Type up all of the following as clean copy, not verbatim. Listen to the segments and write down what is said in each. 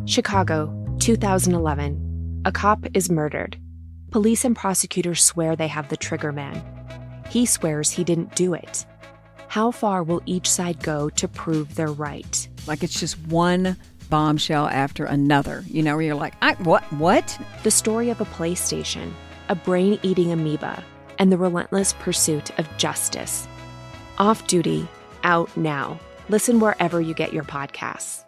Chicago, 2011. A cop is murdered. Police and prosecutors swear they have the trigger man. He swears he didn't do it. How far will each side go to prove they're right? Like it's just one bombshell after another, where you're like, what? The story of a PlayStation, a brain-eating amoeba, and the relentless pursuit of justice. Off Duty, out now. Listen wherever you get your podcasts.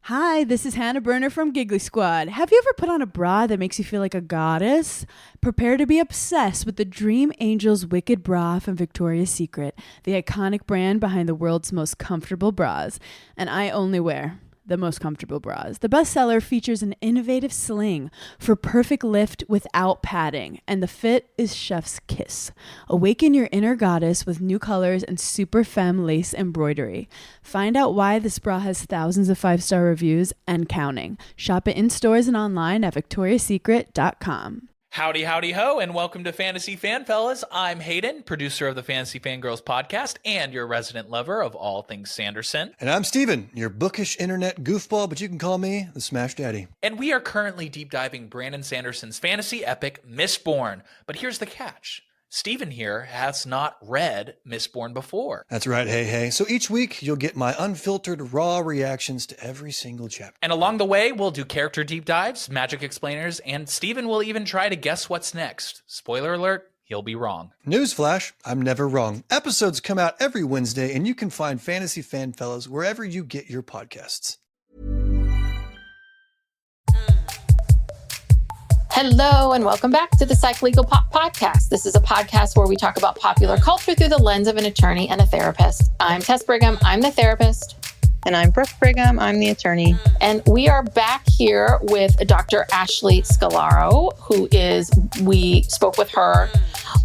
Hi, this is Hannah Berner from Giggly Squad. Have you ever put on a bra that makes you feel like a goddess? Prepare to be obsessed with the Dream Angels Wicked Bra from Victoria's Secret, the iconic brand behind the world's most comfortable bras. And I only wear the most comfortable bras. The bestseller features an innovative sling for perfect lift without padding, and the fit is chef's kiss. Awaken your inner goddess with new colors and super femme lace embroidery. Find out why this bra has thousands of 5-star reviews and counting. Shop it in stores and online at victoriasecret.com. Howdy, howdy, ho, and welcome to Fantasy Fan Fellas. I'm Hayden, producer of the Fantasy Fangirls podcast and your resident lover of all things Sanderson. And I'm Steven, your bookish internet goofball, but you can call me the Smash Daddy. And we are currently deep diving Brandon Sanderson's fantasy epic, Mistborn. But here's the catch. Steven here has not read Mistborn before. That's right, hey. So each week, you'll get my unfiltered, raw reactions to every single chapter. And along the way, we'll do character deep dives, magic explainers, and Steven will even try to guess what's next. Spoiler alert, he'll be wrong. Newsflash, I'm never wrong. Episodes come out every Wednesday, and you can find Fantasy Fan Fellas wherever you get your podcasts. Hello, and welcome back to the Psych Legal Pop Podcast. This is a podcast where we talk about popular culture through the lens of an attorney and a therapist. I'm Tess Brigham. I'm the therapist. And I'm Brooke Brigham. I'm the attorney. And we are back here with Dr. Ashley Scolaro, we spoke with her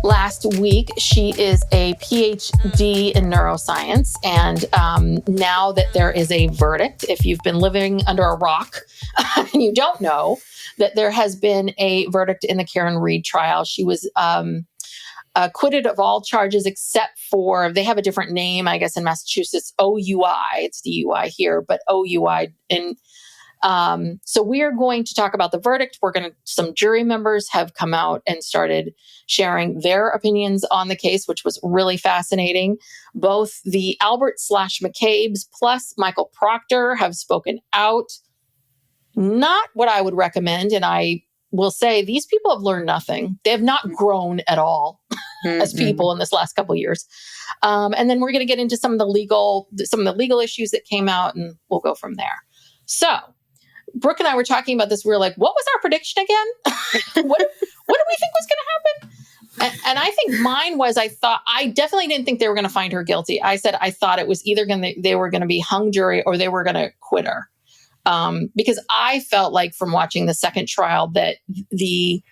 last week. She is a PhD in neuroscience. And now that there is a verdict, if you've been living under a rock and you don't know, that there has been a verdict in the Karen Read trial. She was acquitted of all charges except for, they have a different name, I guess, in Massachusetts, OUI. It's DUI here, but OUI. And so we are going to talk about the verdict. Some jury members have come out and started sharing their opinions on the case, which was really fascinating. Both the Albert / McCabes plus Michael Proctor have spoken out. Not what I would recommend. And I will say these people have learned nothing. They have not grown at all as people in this last couple of years. And then we're going to get into some of the legal issues that came out, and we'll go from there. So Brooke and I were talking about this. We were like, what was our prediction again? What do we think was going to happen? And I think mine was, I definitely didn't think they were going to find her guilty. I said, I thought it was either they were going to be hung jury or they were going to quit her. Because I felt like from watching the second trial that they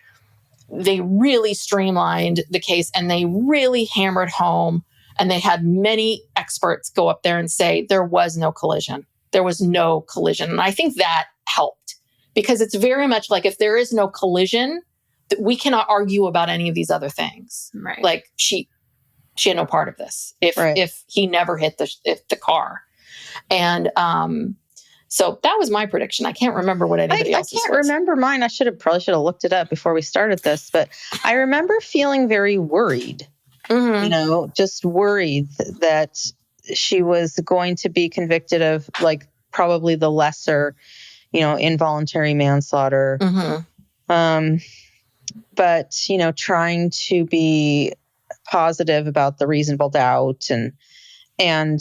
really streamlined the case and they really hammered home, and they had many experts go up there and say there was no collision. There was no collision. And I think that helped, because it's very much like if there is no collision, we cannot argue about any of these other things. Right. Like she had no part of this if he never hit the car. And, so that was my prediction. I can't remember what anybody else's was. I can't remember mine. I probably should have looked it up before we started this, but I remember feeling very worried, just worried that she was going to be convicted of like probably the lesser, involuntary manslaughter. But, trying to be positive about the reasonable doubt and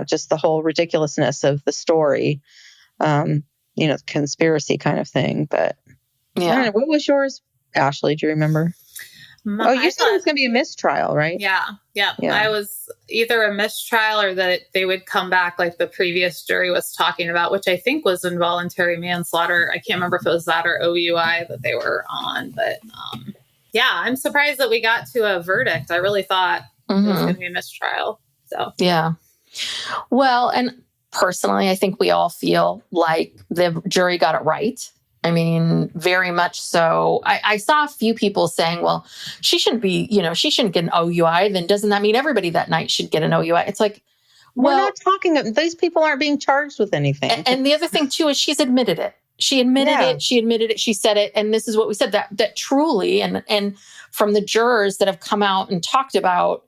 just the whole ridiculousness of the story, conspiracy kind of thing. But yeah, I don't know, what was yours, Ashley? Do you remember? You said it was going to be a mistrial, right? Yeah. I was either a mistrial or that they would come back like the previous jury was talking about, which I think was involuntary manslaughter. I can't remember if it was that or OUI that they were on. But I'm surprised that we got to a verdict. I really thought it was going to be a mistrial. So yeah. Well, and personally, I think we all feel like the jury got it right. I mean, very much so. I saw a few people saying, well, she shouldn't get an OUI. Then doesn't that mean everybody that night should get an OUI? It's like, We're not talking, these people aren't being charged with anything. And the other thing too is she's admitted it. She admitted it. She admitted it. She said it. And this is what we said, that truly, and from the jurors that have come out and talked about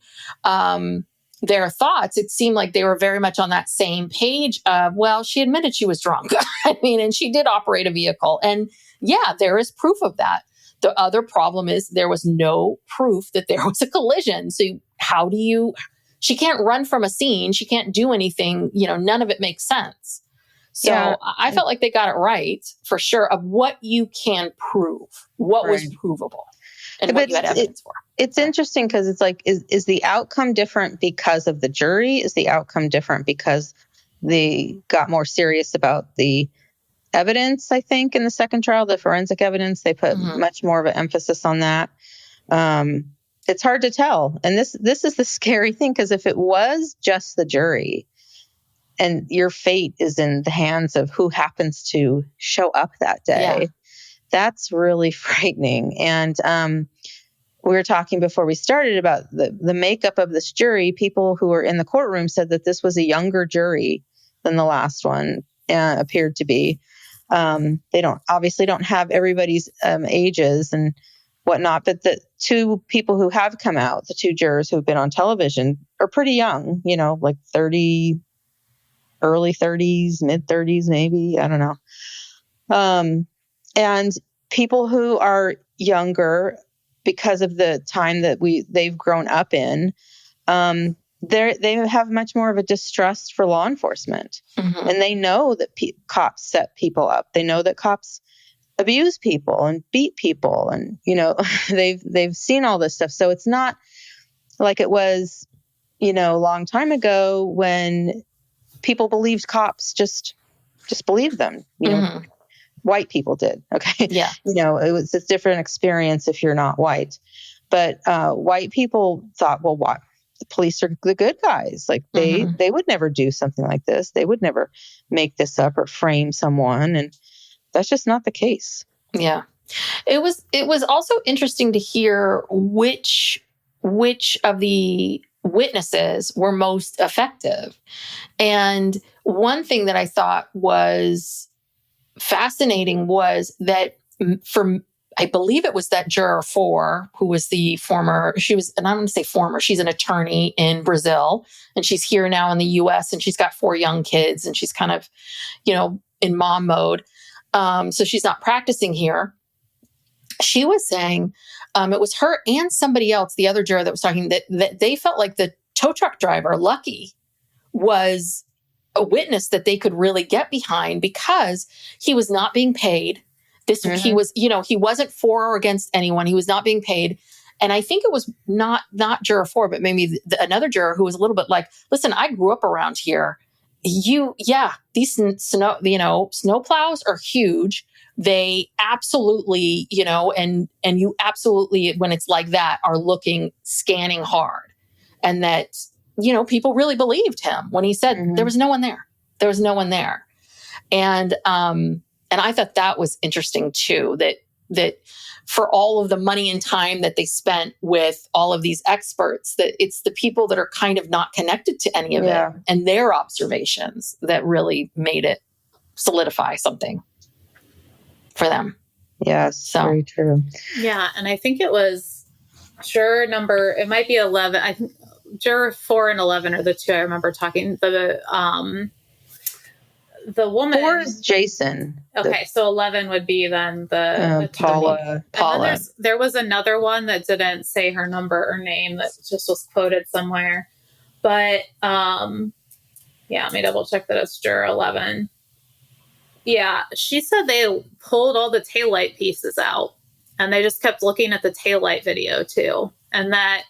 their thoughts, it seemed like they were very much on that same page of, well, she admitted she was drunk. I mean, and she did operate a vehicle. And yeah, there is proof of that. The other problem is there was no proof that there was a collision. So she can't run from a scene. She can't do anything. None of it makes sense. So I felt like they got it right for sure of what you can prove, what was provable, and what you had evidence for. It's interesting because it's like, is the outcome different because of the jury? Is the outcome different because they got more serious about the evidence? I think in the second trial, the forensic evidence, they put much more of an emphasis on that. It's hard to tell. And this is the scary thing, because if it was just the jury and your fate is in the hands of who happens to show up that day, that's really frightening. And we were talking before we started about the makeup of this jury. People who were in the courtroom said that this was a younger jury than the last one appeared to be. They obviously don't have everybody's ages and whatnot, but the two people who have come out, the two jurors who've been on television, are pretty young, like 30, early 30s, mid 30s, maybe, I don't know. And people who are younger, because of the time that they've grown up in, they have much more of a distrust for law enforcement. And they know that cops set people up. They know that cops abuse people and beat people. And, they've seen all this stuff. So it's not like it was, a long time ago when people believed cops, just believed them, white people did. Okay. Yeah. It was a different experience if you're not white, but white people thought, well, what? The police are the good guys. Like they would never do something like this. They would never make this up or frame someone. And that's just not the case. Yeah. It was also interesting to hear which of the witnesses were most effective. And one thing that I thought was fascinating was that I believe it was that juror 4 who was and I'm going to say former, she's an attorney in Brazil, and she's here now in the US, and she's got 4 young kids, and she's kind of, in mom mode. So she's not practicing here. She was saying, it was her and somebody else, the other juror that was talking, that they felt like the tow truck driver, Lucky, was a witness that they could really get behind because he was not being paid. He was, he wasn't for or against anyone. He was not being paid. And I think it was not juror 4, but maybe another juror who was a little bit like, listen, I grew up around here. These snow plows are huge. They absolutely, and you absolutely, when it's like that, are scanning hard. And that, people really believed him when he said there was no one there. There was no one there. And I thought that was interesting too, that for all of the money and time that they spent with all of these experts, that it's the people that are kind of not connected to any of it and their observations that really made it solidify something for them. Yes, very true. Yeah, and I think it was juror number, it might be 11. I think juror 4 and 11 are the two I remember talking. The woman 4 is Jason. Okay, so 11 would be then the Paula. There was another one that didn't say her number or name that just was quoted somewhere. But let me double check that it's juror 11. Yeah, she said they pulled all the taillight pieces out and they just kept looking at the taillight video too. And that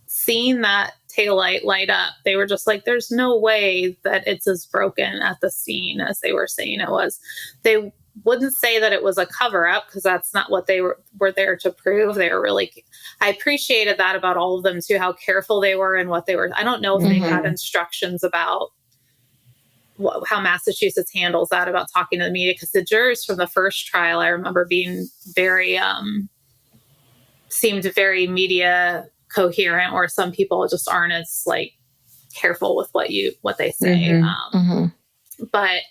seeing that taillight light up, they were just like, there's no way that it's as broken at the scene as they were saying it was. They wouldn't say that it was a cover up because that's not what they were there to prove. They were really, I appreciated that about all of them too, how careful they were and what they were. I don't know if they got instructions about how Massachusetts handles that about talking to the media, because the jurors from the first trial, I remember being very, seemed very media coherent, or some people just aren't as careful with what they say. But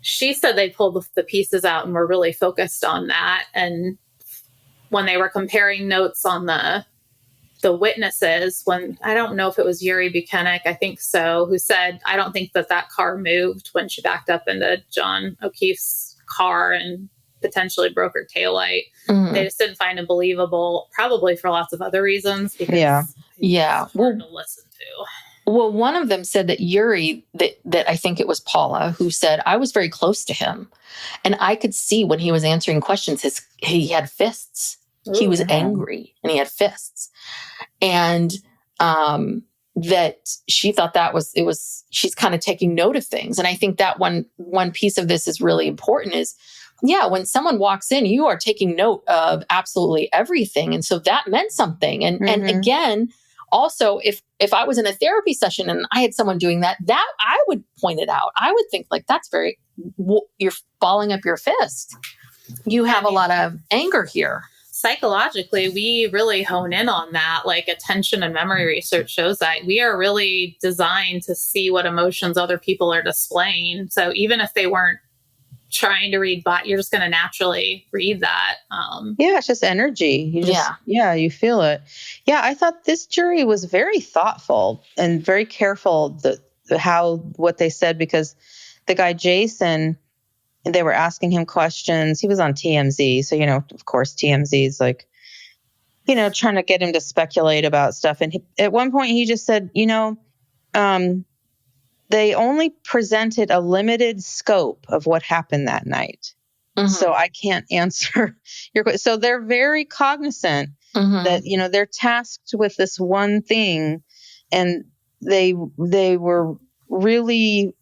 she said they pulled the pieces out and were really focused on that. And when they were comparing notes on the witnesses, when I don't know if it was Yuri Buchanan, I think so, who said, I don't think that car moved when she backed up into John O'Keefe's car and potentially broke her taillight. They just didn't find it believable, probably for lots of other reasons. Because it's hard to listen to. Well, one of them said that Yuri, that I think it was Paula, who said, I was very close to him. And I could see when he was answering questions, he had fists. He was angry and he had fists. And that she thought she's kind of taking note of things. And I think that one piece of this is really important is, when someone walks in, you are taking note of absolutely everything. And so that meant something. And again, also, if I was in a therapy session and I had someone doing that I would point it out. I would think like, you're balling up your fist. You have a lot of anger here. Psychologically, we really hone in on that. Like attention and memory research shows that we are really designed to see what emotions other people are displaying. So even if they weren't trying to read, but you're just going to naturally read that. It's just energy. You feel it. Yeah, I thought this jury was very thoughtful and very careful what they said, because the guy Jason, they were asking him questions. He was on TMZ, so of course TMZ is like, trying to get him to speculate about stuff. And at one point he just said, they only presented a limited scope of what happened that night. So I can't answer your question. So they're very cognizant that, they're tasked with this one thing, and they were really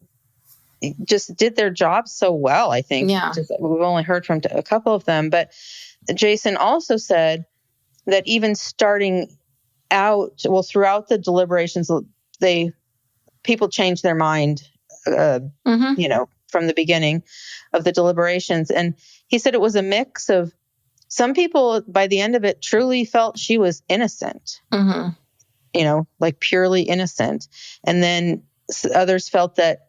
just did their job so well, I think. We've only heard from a couple of them, but Jason also said that even starting out, throughout the deliberations, people changed their mind, from the beginning of the deliberations. And he said it was a mix of some people by the end of it truly felt she was innocent, like purely innocent. And then others felt that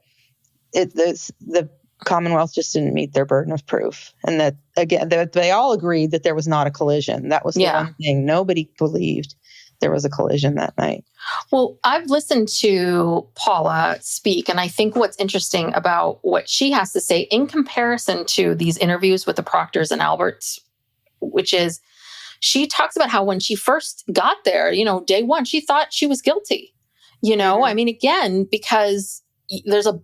the Commonwealth just didn't meet their burden of proof. And that, again, they all agreed that there was not a collision. That was the one thing nobody believed. There was a collision that night. Well, I've listened to Paula speak, and I think what's interesting about what she has to say in comparison to these interviews with the Proctors and Alberts, which is she talks about how when she first got there, day one, she thought she was guilty. I mean, again, because there's a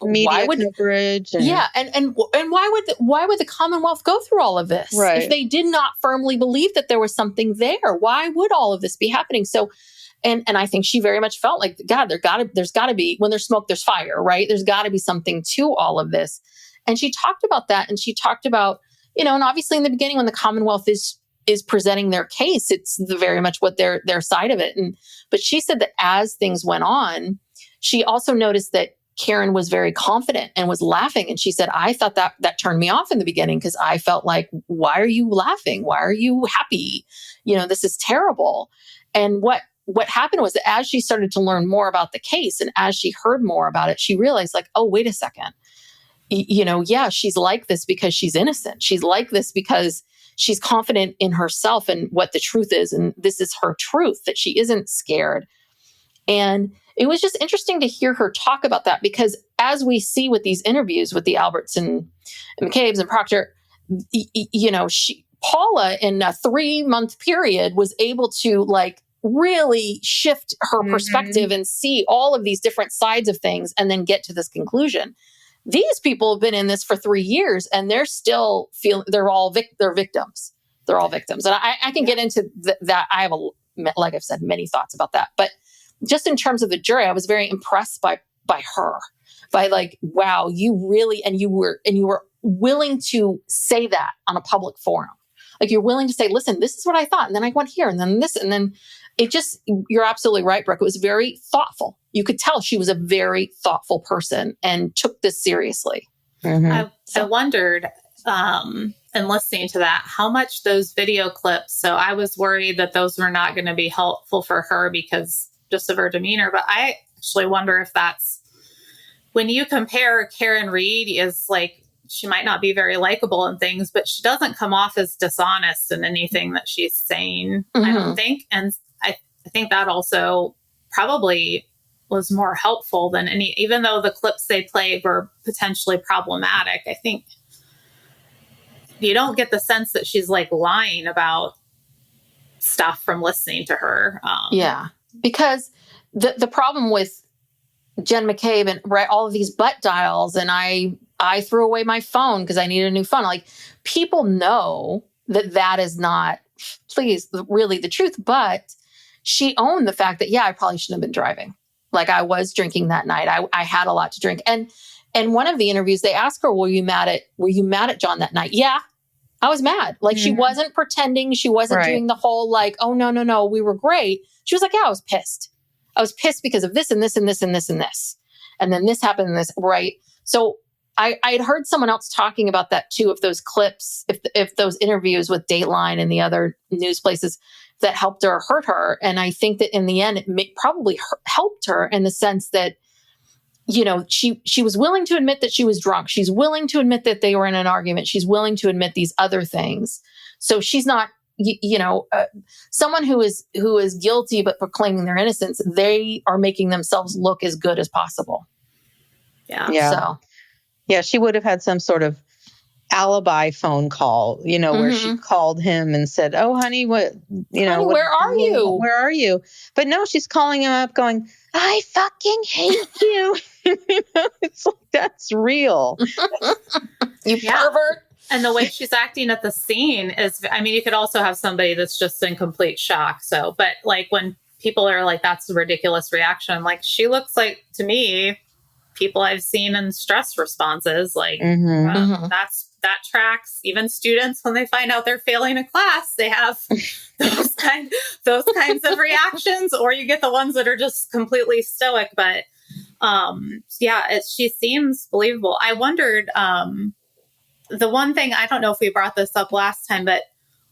media coverage. And why would the Commonwealth go through all of this if they did not firmly believe that there was something there? Why would all of this be happening? So, and I think she very much felt like, God, there's got to be, when there's smoke, there's fire, right? There's got to be something to all of this. And she talked about that, and she talked about, and obviously in the beginning when the Commonwealth is presenting their case, it's very much what their side of it. But she said that as things went on, she also noticed that Karen was very confident and was laughing. And she said, I thought that turned me off in the beginning, because I felt like, why are you laughing? Why are you happy? This is terrible. And what happened was that as she started to learn more about the case and as she heard more about it, she realized like, oh, wait a second. She's like this because she's innocent. She's like this because she's confident in herself and what the truth is. And this is her truth, that she isn't scared. And it was just interesting to hear her talk about that, because as we see with these interviews with the Alberts and McCabes and Proctor, Paula in a 3-month period was able to like really shift her perspective and see all of these different sides of things and then get to this conclusion. These people have been in this for 3 years and they're still they're victims. They're all victims. And I can get into that. I have like I've said, many thoughts about that, but just in terms of the jury, I was very impressed by her, by like, wow, you really, and you were willing to say that on a public forum. Like you're willing to say, listen, this is what I thought. And then I went here and then this, and then it just, you're absolutely right, Brooke. It was very thoughtful. You could tell she was a very thoughtful person and took this seriously. I wondered, and listening to that, how much those video clips, so I was worried that those were not going to be helpful for her because just of her demeanor. But I actually wonder if that's, when you compare Karen Reed, is like, she might not be very likable and things, but she doesn't come off as dishonest in anything that she's saying, I don't think. And I think that also probably was more helpful than any, even though the clips they played were potentially problematic. I think you don't get the sense that she's like lying about stuff from listening to her. Yeah, because the problem with Jen McCabe and all of these butt dials, and I threw away my phone because I needed a new phone. Like, people know that is not, please, really the truth. But she owned the fact that, yeah, I probably shouldn't have been driving. Like, I was drinking that night. I had a lot to drink. And one of the interviews, they asked her, were you mad at John that night? Yeah, I was mad. Like, she wasn't pretending. She wasn't doing the whole like, oh, no, we were great. She was like, yeah, I was pissed. I was pissed because of this and this and this and this and this. And then this happened and this, right? So I had heard someone else talking about that too, if those clips, if those interviews with Dateline and the other news places that helped her or hurt her. And I think that in the end, it probably helped her in the sense that, you know, she was willing to admit that she was drunk. She's willing to admit that they were in an argument. She's willing to admit these other things. So she's not, someone who is guilty but proclaiming their innocence. They are making themselves look as good as possible. Yeah. So. Yeah, she would have had some sort of alibi phone call, where she called him and said, "Oh, honey, what, honey, where are you? Where are you?" But no, she's calling him up going, "I fucking hate you." It's like, that's real. You pervert. And the way she's acting at the scene is, I mean, you could also have somebody that's just in complete shock. So, but like when people are like, that's a ridiculous reaction. Like, she looks like, to me, people I've seen in stress responses, like that tracks. Even students, when they find out they're failing a class, they have those kinds of reactions, or you get the ones that are just completely stoic. But she seems believable. I wondered, the one thing, I don't know if we brought this up last time, but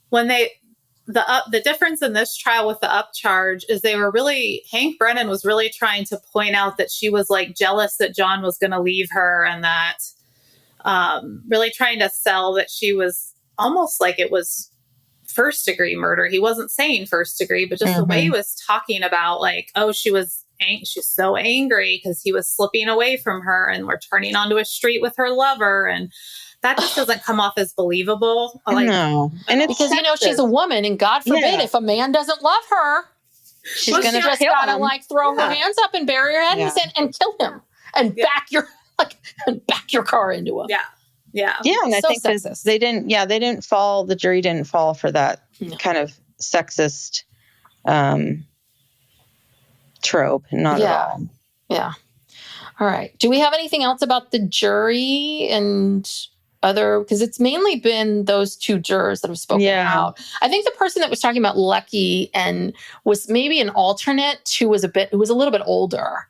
when the difference in this trial with the upcharge is Hank Brennan was really trying to point out that she was like jealous that John was going to leave her, and that really trying to sell that she was almost like it was first degree murder. He wasn't saying first degree, but just the way he was talking about like, oh, she's so angry because he was slipping away from her and we're turning onto a street with her lover, and that just doesn't come off as believable. No. And it's because, she's a woman, and God forbid if a man doesn't love her, she's going to just gotta like throw her hands up and bury her head and kill him and back your car into him. Yeah. And I think sexist. The jury didn't fall for that kind of sexist trope. Not at all. Yeah. All right. Do we have anything else about the jury and other, because it's mainly been those two jurors that have spoken out. I think the person that was talking about Lucky and was maybe an alternate who was a little bit older.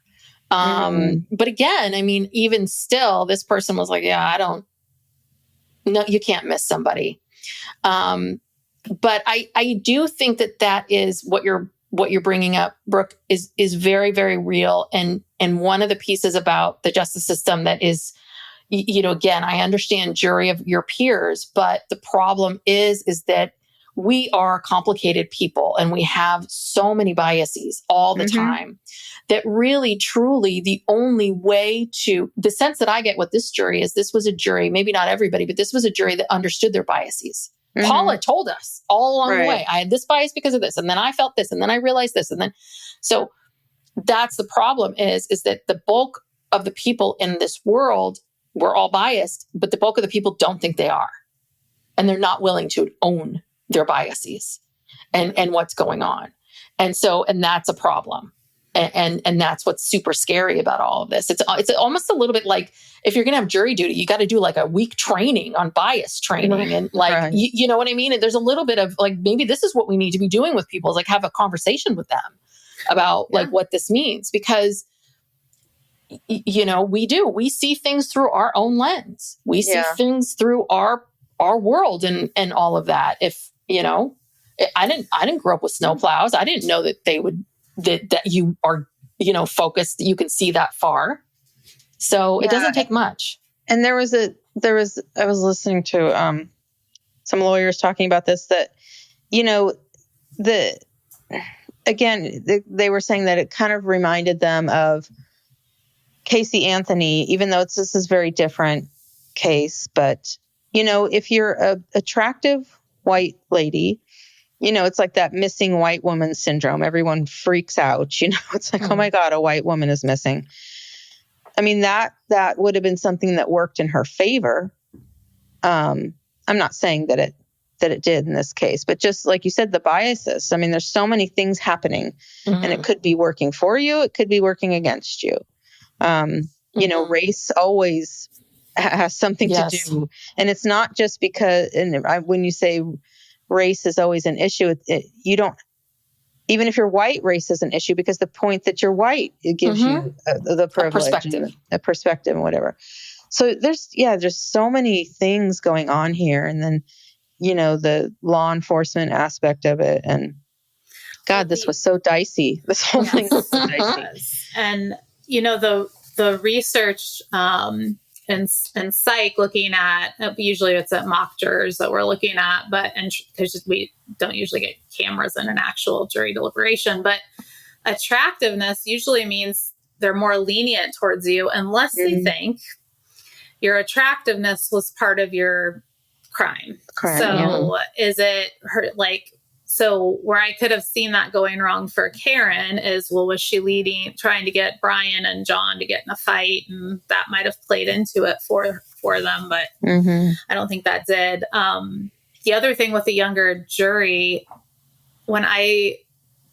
But again, I mean, even still, this person was like, you can't miss somebody. But I do think that is what you're bringing up, Brooke, is very, very real. And one of the pieces about the justice system that is, again, I understand jury of your peers, but the problem is that we are complicated people and we have so many biases all the time that really, truly the only way the sense that I get with this jury is this was a jury, maybe not everybody, but this was a jury that understood their biases. Paula told us all along the way, I had this bias because of this, and then I felt this, and then I realized this, and then, so that's the problem is that the bulk of the people in this world, we're all biased, but the bulk of the people don't think they are, and they're not willing to own their biases and what's going on, and that's a problem. And that's what's super scary about all of this. It's almost a little bit like if you're going to have jury duty, you got to do like a week training on bias training and like, you know what I mean? And there's a little bit of like, maybe this is what we need to be doing with people is like have a conversation with them about like what this means, because we see things through our own lens. We see things through our world and all of that. If, I didn't grow up with snowplows. I didn't know that they would that you are, focused, you can see that far. So it doesn't take much. And I was listening to some lawyers talking about this, that, they were saying that it kind of reminded them of Casey Anthony, even though this is a very different case. But, if you're a attractive white lady, it's like that missing white woman syndrome. Everyone freaks out, it's like, oh my God, a white woman is missing. I mean, that would have been something that worked in her favor. I'm not saying that it did in this case, but just like you said, the biases. I mean, there's so many things happening, and it could be working for you. It could be working against you. Race always has something to do. And it's not just because, when you say race is always an issue, you don't, even if you're white, race is an issue, because the point that you're white, it gives you the privilege, a perspective and whatever. So there's so many things going on here. And then, the law enforcement aspect of it. And God, this was so dicey. This whole thing was so dicey. And, the research and psych, looking at, usually it's at mock jurors that we're looking at, but because we don't usually get cameras in an actual jury deliberation, but attractiveness usually means they're more lenient towards you unless they think your attractiveness was part of your crime. So is it her, so where I could have seen that going wrong for Karen is, was she trying to get Brian and John to get in a fight? And that might have played into it for them, but I don't think that did. The other thing with the younger jury, when I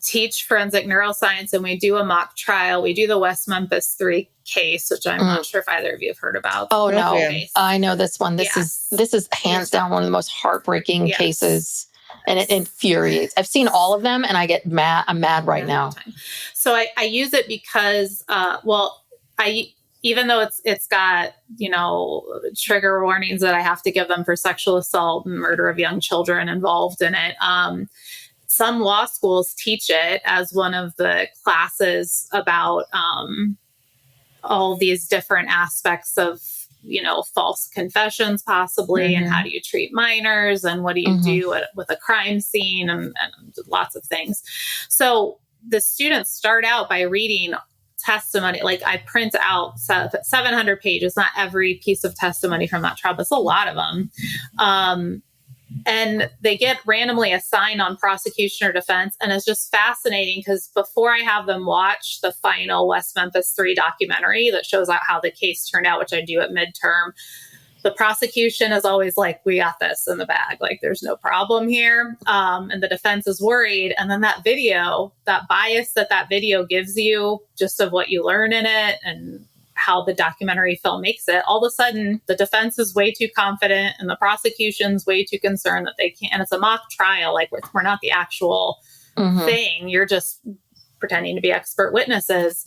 teach forensic neuroscience and we do a mock trial, we do the West Memphis 3 case, which I'm not sure if either of you have heard about. Oh, no. I know this one. This is hands down one of the most heartbreaking cases. And it infuriates. I've seen all of them and I get mad. I'm mad right now. So I use it because, even though it's got, trigger warnings that I have to give them for sexual assault and murder of young children involved in it. Some law schools teach it as one of the classes about all these different aspects of, false confessions possibly, and how do you treat minors, and what do you do with a crime scene, and lots of things. So the students start out by reading testimony. Like I print out 700 pages, not every piece of testimony from that trial, but it's a lot of them. And they get randomly assigned on prosecution or defense. And it's just fascinating because before I have them watch the final West Memphis 3 documentary that shows out how the case turned out, which I do at midterm, the prosecution is always like, we got this in the bag. Like there's no problem here. And the defense is worried. And then that video, that bias that video gives you just of what you learn in it and how the documentary film makes it, all of a sudden the defense is way too confident and the prosecution's way too concerned that they can't. And it's a mock trial. Like we're not the actual thing. You're just pretending to be expert witnesses.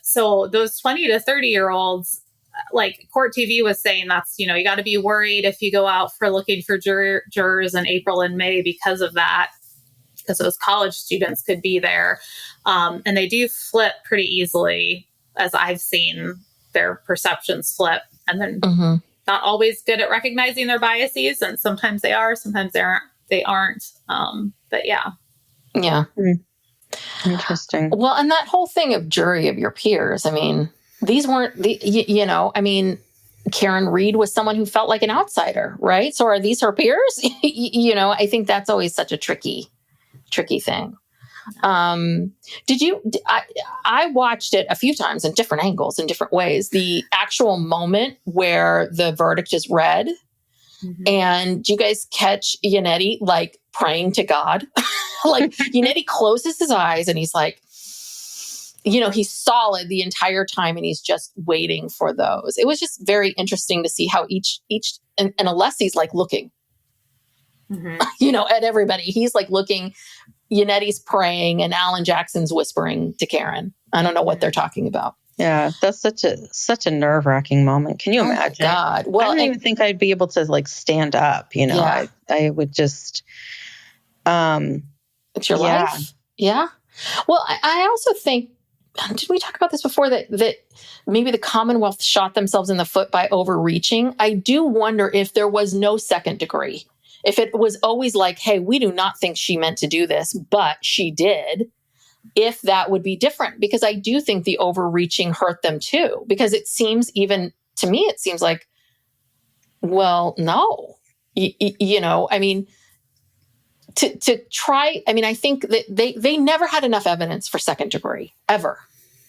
So those 20 to 30-year-olds, like Court TV was saying, that's, you got to be worried if you go out for looking for jurors in April and May because of that, because those college students could be there. And they do flip pretty easily, as I've seen their perceptions flip, and then not always good at recognizing their biases. And sometimes they are, sometimes they aren't. But yeah. Yeah. Interesting. Well, and that whole thing of jury of your peers, I mean, these weren't Karen Reed was someone who felt like an outsider, right? So are these her peers? I think that's always such a tricky thing. I watched it a few times in different angles, in different ways. The actual moment where the verdict is read, and do you guys catch Yannetti like praying to God? Like Yannetti closes his eyes and he's like, he's solid the entire time and he's just waiting for those. It was just very interesting to see how each and Alessi's like looking, at everybody. He's like looking. Yannetti's praying and Alan Jackson's whispering to Karen. I don't know what they're talking about. Yeah, that's such a nerve-wracking moment. Can you imagine? Oh God. Well, I don't even think I'd be able to like stand up, I would just it's your life. Yeah. Well, I also think, did we talk about this before, that maybe the Commonwealth shot themselves in the foot by overreaching? I do wonder if there was no second degree. If it was always like, hey, we do not think she meant to do this, but she did, if that would be different. Because I do think the overreaching hurt them too. Because it seems, even to me, it seems like, well, no. You know, I mean, to try, I mean, I think that they never had enough evidence for second degree, ever.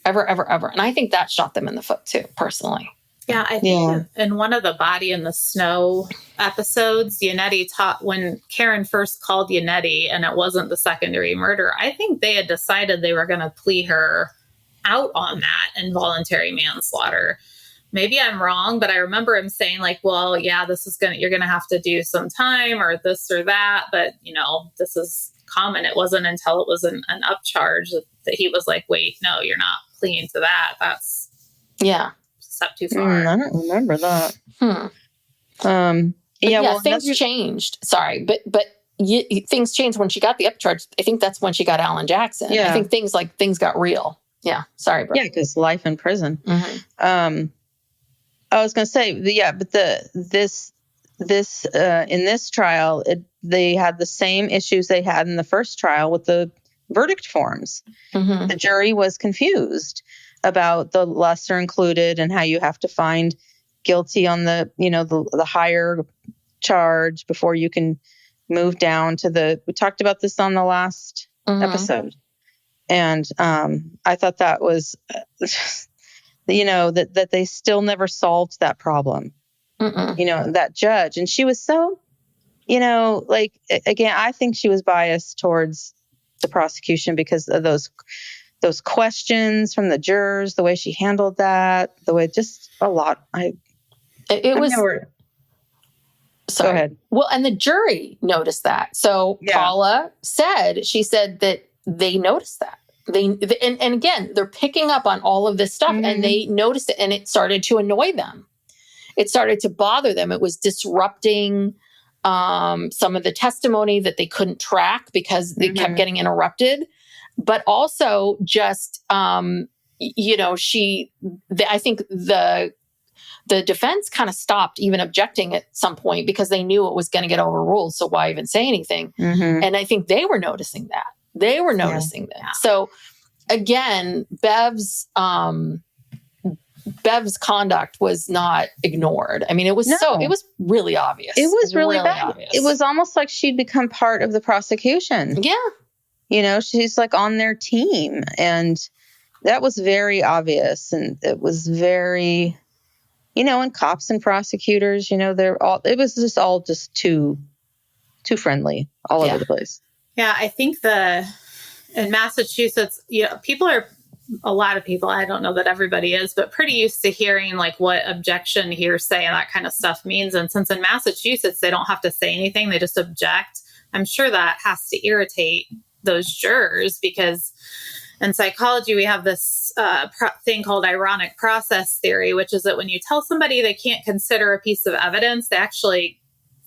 And I think that shot them in the foot too, personally. Yeah, I think in one of the Body in the Snow episodes, Yannetti when Karen first called Yannetti and it wasn't the secondary murder, I think they had decided they were going to plea her out on that involuntary manslaughter. Maybe I'm wrong, but I remember him saying like, well, yeah, you're going to have to do some time or this or that. But, you know, this is common. It wasn't until it was an upcharge that he was like, wait, no, you're not pleading to that. That's a step too far. I don't remember that. Things changed. Sorry, but things changed when she got the upcharge. I think that's when she got Alan Jackson. Yeah. I think things got real. Yeah. Sorry, bro. Yeah, because life in prison. Mm-hmm. I was going to say, but this in this trial, they had the same issues they had in the first trial with the verdict forms. Mm-hmm. The jury was confused about the lesser included and how you have to find guilty on the higher charge before you can move down to we talked about this on the last episode. And I thought that was, that they still never solved that problem. That judge. And she was so, again, I think she was biased towards the prosecution because of those questions from the jurors, the way she handled that, the way just a lot. Sorry. Go ahead. Well, and the jury noticed that. So Paula said that they noticed that. And again, they're picking up on all of this stuff and they noticed it and it started to annoy them. It started to bother them. It was disrupting some of the testimony that they couldn't track because they kept getting interrupted. But also just, I think the defense kind of stopped even objecting at some point because they knew it was going to get overruled. So why even say anything? And I think they were noticing that. Yeah. So again, Bev's conduct was not ignored. I mean, it was it was really obvious. It was really bad. Obvious. It was almost like she'd become part of the prosecution. Yeah. She's like on their team and that was very obvious. And it was very, and cops and prosecutors, it was just all just too friendly all over the place. Yeah, I think in Massachusetts, a lot of people, I don't know that everybody is, but pretty used to hearing like what objection, hearsay, and that kind of stuff means. And since in Massachusetts, they don't have to say anything, they just object. I'm sure that has to irritate those jurors because in psychology, we have this thing called ironic process theory, which is that when you tell somebody they can't consider a piece of evidence, they actually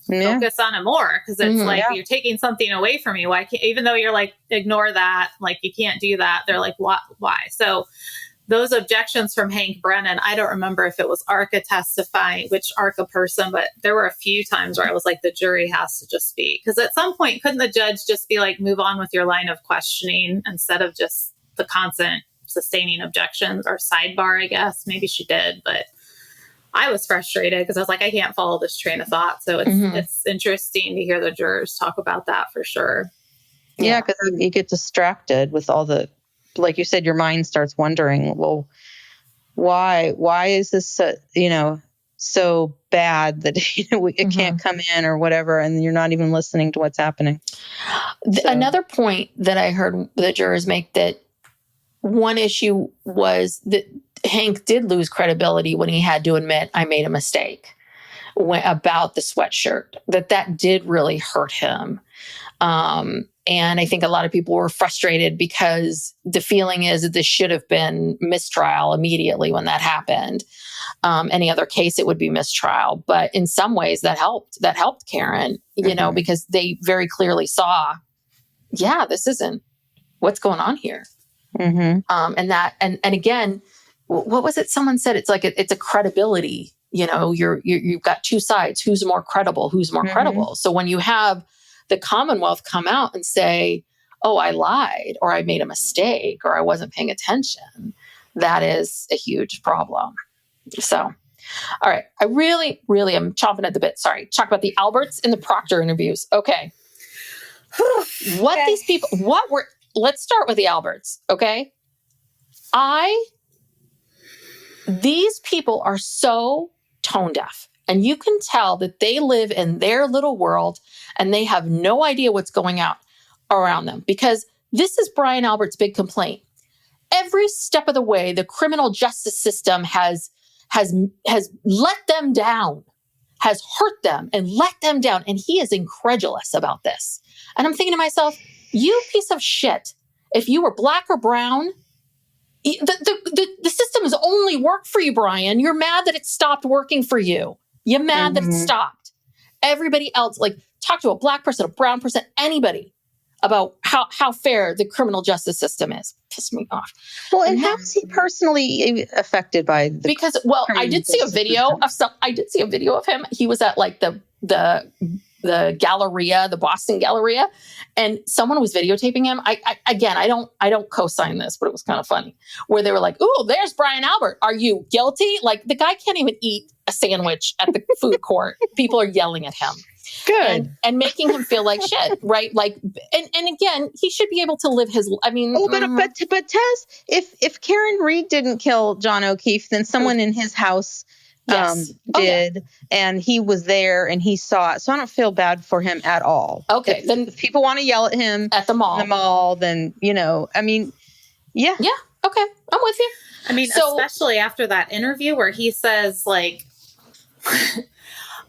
focus on it more because it's you're taking something away from me. Why can't, even though you're like, ignore that, like you can't do that. They're like, what? Why? So those objections from Hank Brennan, I don't remember if it was ARCA testifying, which ARCA person, but there were a few times where I was like, the jury has to just speak. Because at some point, couldn't the judge just be like, move on with your line of questioning instead of just the constant sustaining objections or sidebar, I guess. Maybe she did, but I was frustrated because I was like, I can't follow this train of thought. So it's interesting to hear the jurors talk about that for sure. Yeah, because you get distracted with all the, like you said, your mind starts wondering, well, why is this, so bad that it can't come in or whatever, and you're not even listening to what's happening. Another point that I heard the jurors make, that one issue was that Hank did lose credibility when he had to admit, I made a mistake about the sweatshirt, that did really hurt him. And I think a lot of people were frustrated because the feeling is that this should have been mistrial immediately when that happened. Any other case, it would be mistrial. But in some ways that helped Karen, because they very clearly saw, this isn't what's going on here? Mm-hmm. And again, what was it? Someone said it's like it's a credibility. You know, you've got two sides. Who's more credible? Who's more credible? So when you have the Commonwealth come out and say, "Oh, I lied," or "I made a mistake," or "I wasn't paying attention," that is a huge problem. So, all right, I really, really am chomping at the bit. Sorry, talk about the Alberts and the Proctor interviews. Okay, these people? Let's start with the Alberts. Okay, these people are so tone deaf, and you can tell that they live in their little world and they have no idea what's going out around them, because this is Brian Albert's big complaint. Every step of the way, the criminal justice system has let them down, has hurt them and let them down. And he is incredulous about this. And I'm thinking to myself, you piece of shit, if you were black or brown, the system has only worked for you, Brian. You're mad that it stopped working for you. You're mad that it stopped. Everybody else, like, talk to a black person, a brown person, anybody about how fair the criminal justice system is. Piss me off. Well, and how is he personally affected by the because, well, I did see a video of him. He was at like the Galleria, the Boston Galleria, and someone was videotaping him. I don't co-sign this, but it was kind of funny, where they were like, "Ooh, there's Brian Albert. Are you guilty?" Like, the guy can't even eat a sandwich at the food court. People are yelling at him. Good. And making him feel like shit, right? Like, and again, he should be able to live his, I mean. Oh, but Tess, if Karen Reed didn't kill John O'Keefe, then someone in his house did, and he was there and he saw it. So I don't feel bad for him at all. Okay. Then if people want to yell at him at the mall, then, I mean, yeah. Yeah. Okay. I'm with you. I mean, especially after that interview where he says, like,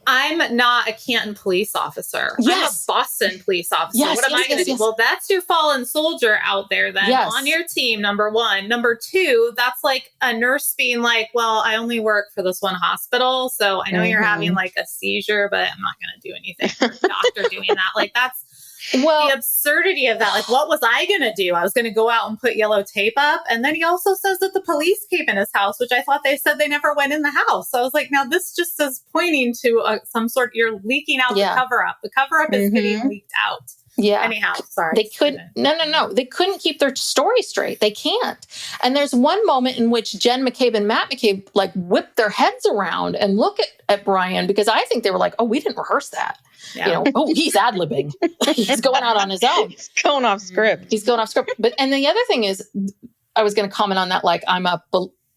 I'm not a Canton police officer. Yes. I'm a Boston police officer. Yes, what am I going to do? Yes. Well, that's your fallen soldier out there then on your team, number one. Number two, that's like a nurse being like, well, I only work for this one hospital, so I know you're having like a seizure, but I'm not going to do anything for the doctor doing that. Like, that's the absurdity of that. Like, what was I going to do? I was going to go out and put yellow tape up. And then he also says that the police came in his house, which I thought they said they never went in the house. So I was like, now this just is pointing to some sort, you're leaking out the cover up. The cover up is getting leaked out. Yeah. Anyhow, sorry. They couldn't. No. They couldn't keep their story straight. They can't. And there's one moment in which Jen McCabe and Matt McCabe like whip their heads around and look at Brian, because I think they were like, oh, we didn't rehearse that. Yeah. He's ad-libbing. He's going out on his own. He's going off script. But, and the other thing is, I was going to comment on that, like, I'm a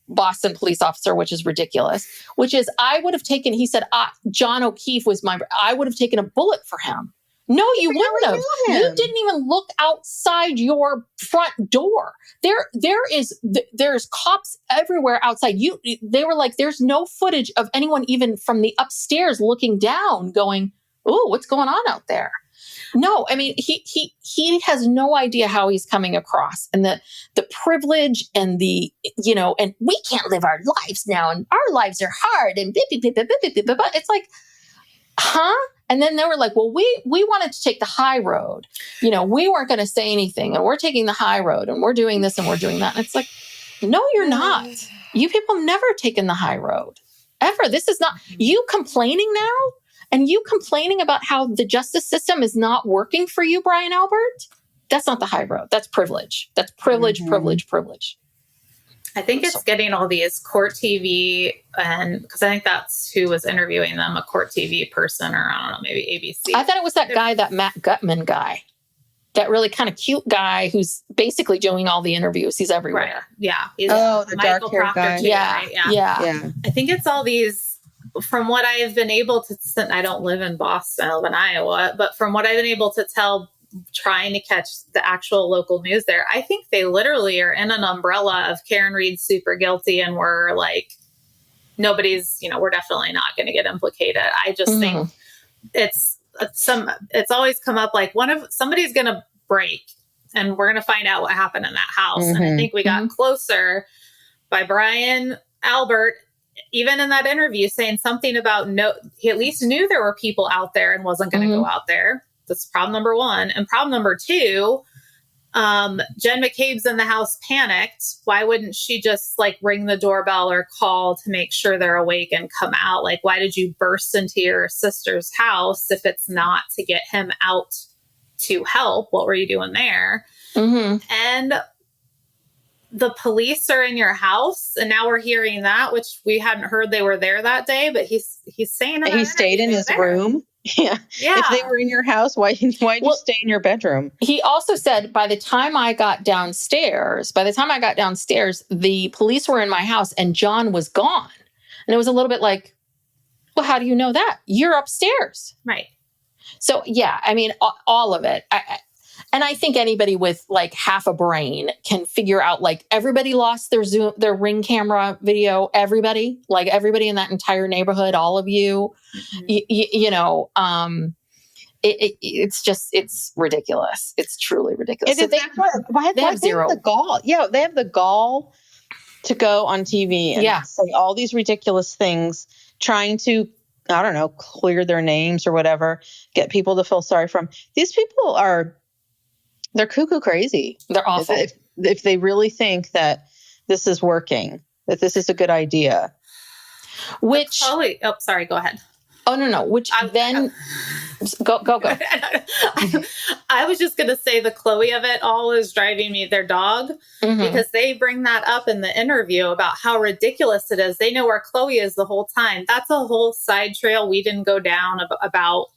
Boston police officer, which is ridiculous, which is, I would have taken, he said, John O'Keefe was I would have taken a bullet for him. No, you wouldn't have. You didn't even look outside your front door. There's cops everywhere outside. They were like, there's no footage of anyone even from the upstairs looking down going, oh, what's going on out there? No, I mean, he has no idea how he's coming across, and the privilege and and we can't live our lives now, and our lives are hard, and it's like, huh? And then they were like, well, we wanted to take the high road. We weren't going to say anything, and we're taking the high road, and we're doing this and we're doing that. And it's like, no, you're not. You people have never taken the high road, ever. This is not, you complaining now, and you complaining about how the justice system is not working for you, Brian Albert. That's not the high road. That's privilege. That's privilege, privilege. I think it's getting all these court TV, and because I think that's who was interviewing them, a court TV person, or I don't know, maybe ABC. I thought it was that guy, that Matt Gutman guy, that really kind of cute guy who's basically doing all the interviews. He's everywhere. Right. Yeah. He's the dark hair guy. Too, right? Yeah. I think it's all these, from what I have been able to, I don't live in Boston, I live in Iowa, but from what I've been able to tell, trying to catch the actual local news there, I think they literally are in an umbrella of Karen Reed's super guilty, and we're like, nobody's, we're definitely not going to get implicated. I just think it's always come up like somebody's going to break, and we're going to find out what happened in that house. And I think we got closer by Brian Albert, even in that interview, saying something about he at least knew there were people out there and wasn't going to go out there. That's problem number one. And problem number two, Jen McCabe's in the house panicked. Why wouldn't she just like ring the doorbell or call to make sure they're awake and come out? Like, why did you burst into your sister's house if it's not to get him out to help? What were you doing there? Mm-hmm. And the police are in your house, and now we're hearing that, which we hadn't heard they were there that day, but he's saying he stayed in his room. Yeah. If they were in your house, why'd you stay in your bedroom? He also said, by the time I got downstairs, the police were in my house and John was gone. And it was a little bit like, well, how do you know that? You're upstairs. Right. So, yeah, I mean, all of it. And I think anybody with like half a brain can figure out, like, everybody lost their Ring camera video. Everybody in that entire neighborhood, all of you, it's ridiculous. It's truly ridiculous. Why they have the gall? Yeah, they have the gall to go on TV and say all these ridiculous things, trying to, I don't know, clear their names or whatever, get people to feel sorry for them. These people they're cuckoo crazy. They're awful. If they really think that this is working, that this is a good idea. Which, sorry, go ahead. Oh, no. Which then, go. I was just going to say the Chloe of it all is driving me their dog, because they bring that up in the interview about how ridiculous it is. They know where Chloe is the whole time. That's a whole side trail we didn't go down about.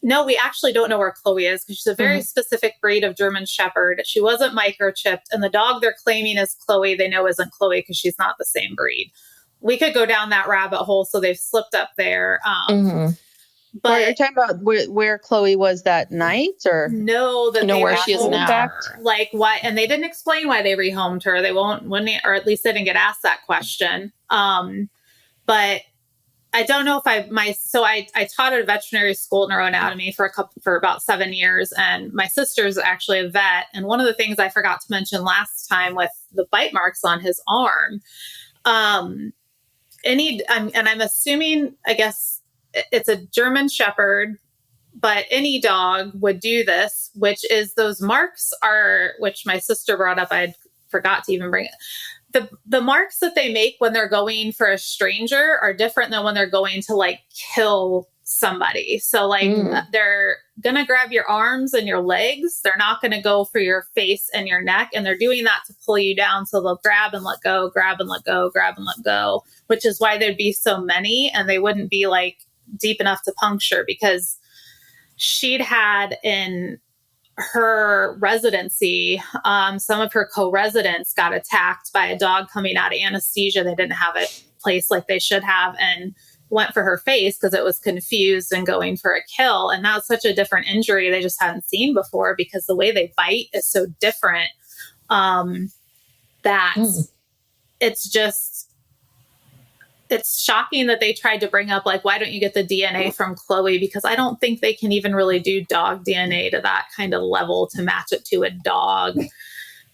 No, we actually don't know where Chloe is, because she's a very specific breed of German Shepherd. She wasn't microchipped, and the dog they're claiming is Chloe, they know isn't Chloe because she's not the same breed. We could go down that rabbit hole, so they've slipped up there. But are you talking about where Chloe was that night, or where she is now? Like, why? And they didn't explain why they rehomed her. They wouldn't, or at least they didn't get asked that question. But I don't know if I taught at a veterinary school, neuroanatomy, for about 7 years, and my sister's actually a vet. And one of the things I forgot to mention last time with the bite marks on his arm, I'm assuming, I guess it's a German Shepherd, but any dog would do this, which is those marks which my sister brought up. I forgot to even bring it. The marks that they make when they're going for a stranger are different than when they're going to like kill somebody. So like they're going to grab your arms and your legs. They're not going to go for your face and your neck. And they're doing that to pull you down. So they'll grab and let go, grab and let go, grab and let go, which is why there'd be so many, and they wouldn't be like deep enough to puncture, because she'd had in her residency, some of her co-residents got attacked by a dog coming out of anesthesia. They didn't have it placed like they should have, and went for her face because it was confused and going for a kill. And that was such a different injury they just hadn't seen before, because the way they bite is so different, that it's shocking that they tried to bring up, like, why don't you get the DNA from Chloe? Because I don't think they can even really do dog DNA to that kind of level to match it to a dog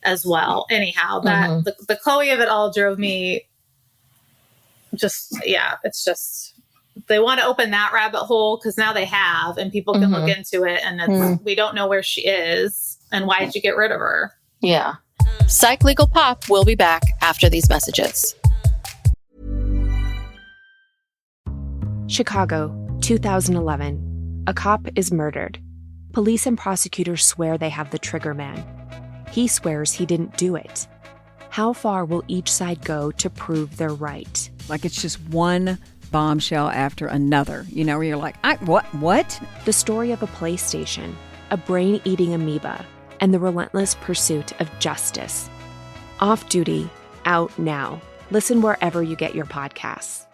as well. Anyhow, the Chloe of it all drove me it's just, they want to open that rabbit hole because now they have, and people can look into it, and we don't know where she is, and why did you get rid of her? Yeah. Psych Legal Pop will be back after these messages. Chicago, 2011. A cop is murdered. Police and prosecutors swear they have the trigger man. He swears he didn't do it. How far will each side go to prove they're right? Like it's just one bombshell after another, where you're like, what? The story of a PlayStation, a brain-eating amoeba, and the relentless pursuit of justice. Off Duty, out now. Listen wherever you get your podcasts.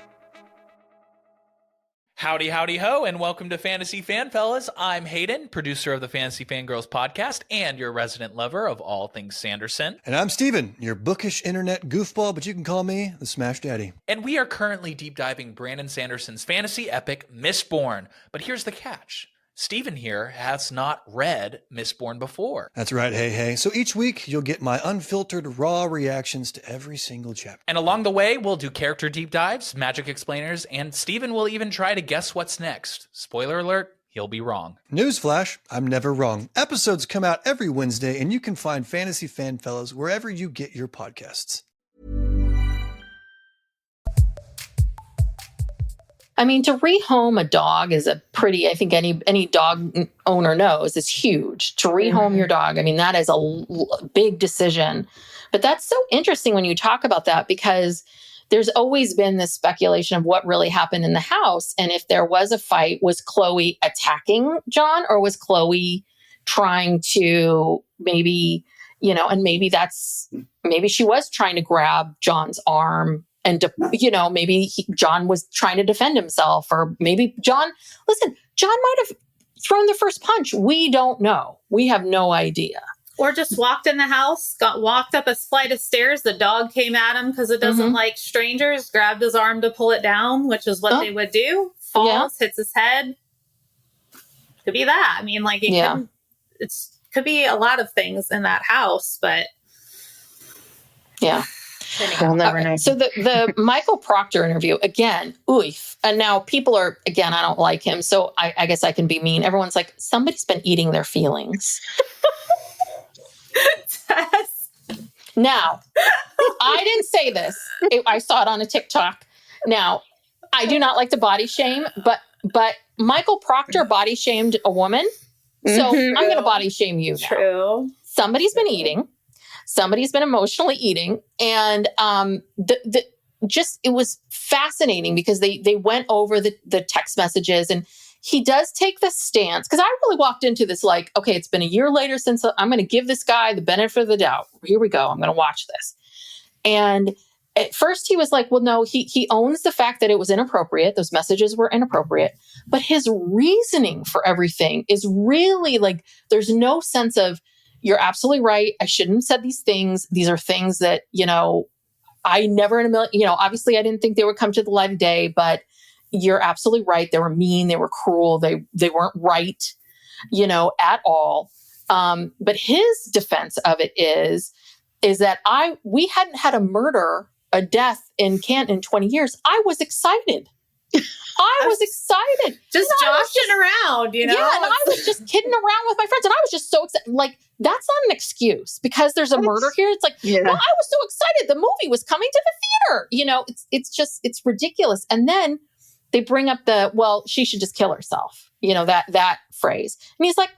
Howdy, howdy, ho, and welcome to Fantasy Fan Fellas. I'm Hayden, producer of the Fantasy Fangirls podcast and your resident lover of all things Sanderson. And I'm Steven, your bookish internet goofball, but you can call me the Smash Daddy. And we are currently deep diving Brandon Sanderson's fantasy epic, Mistborn. But here's the catch. Steven here has not read Mistborn before. That's right, hey. So each week, you'll get my unfiltered, raw reactions to every single chapter. And along the way, we'll do character deep dives, magic explainers, and Steven will even try to guess what's next. Spoiler alert, he'll be wrong. Newsflash, I'm never wrong. Episodes come out every Wednesday, and you can find Fantasy Fan Fellows wherever you get your podcasts. I mean, to rehome a dog is a pretty, I think any dog owner knows, is huge. To rehome your dog, I mean, that is a big decision. But that's so interesting when you talk about that, because there's always been this speculation of what really happened in the house. And if there was a fight, was Chloe attacking John, or was Chloe trying to maybe, and maybe she was trying to grab John's arm. And, maybe John was trying to defend himself, or maybe John might have thrown the first punch. We don't know. We have no idea. Or just walked in the house, walked up a flight of stairs. The dog came at him because it doesn't like strangers, grabbed his arm to pull it down, which is what they would do. Falls, hits his head. Could be that. I mean, like, could be a lot of things in that house, but yeah. We'll never know. So the Michael Proctor interview, again, oof. And now people are, again, I don't like him. So I guess I can be mean. Everyone's like, somebody's been eating their feelings. Now, I didn't say this. I saw it on a TikTok. Now, I do not like to body shame, but Michael Proctor body shamed a woman. So I'm going to body shame you now. True. Somebody's been eating. Somebody's been emotionally eating. And it was fascinating because they went over the text messages, and he does take the stance. Because I really walked into this like, okay, it's been a year later since I'm going to give this guy the benefit of the doubt. Here we go. I'm going to watch this. And at first he was like, well, no, he owns the fact that it was inappropriate. Those messages were inappropriate. But his reasoning for everything is really like, there's no sense of, you're absolutely right. I shouldn't have said these things. These are things that, I never in a million, obviously I didn't think they would come to the light of day, but you're absolutely right. They were mean. They were cruel. They weren't right, at all. But his defense of it is that we hadn't had a death in Canton in 20 years. I was excited. I was excited. Just joshing around, Yeah, and I was just kidding around with my friends. And I was just so excited. Like, that's not an excuse because there's a murder here. It's like, well, I was so excited. The movie was coming to the theater. It's ridiculous. And then they bring up she should just kill herself. That phrase. And he's like,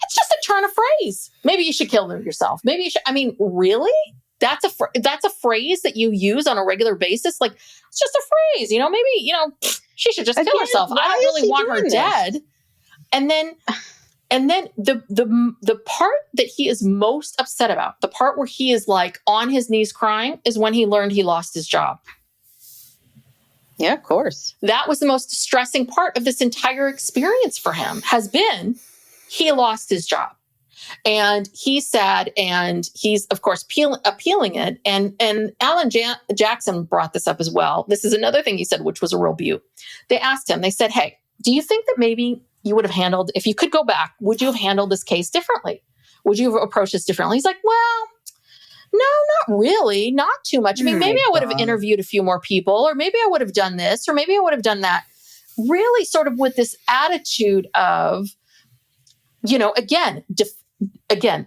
it's just a turn of phrase. Maybe you should kill yourself. Maybe you should. I mean, really? That's a phrase that you use on a regular basis. Like, it's just a phrase, maybe, she should just kill herself. I don't really want her dead. And then the part that he is most upset about, the part where he is like on his knees crying, is when he learned he lost his job. Yeah, of course. That was the most distressing part of this entire experience for him, has been he lost his job. And he's sad, and he's, of course, appealing it. And Alan Jackson brought this up as well. This is another thing he said, which was a real beaut. They asked him, they said, hey, do you think that maybe you would have handled, if you could go back, would you have handled this case differently? Would you have approached this differently? He's like, well, no, not really, not too much. I mean, maybe I would have interviewed a few more people, or maybe I would have done this, or maybe I would have done that. Really sort of with this attitude of, again,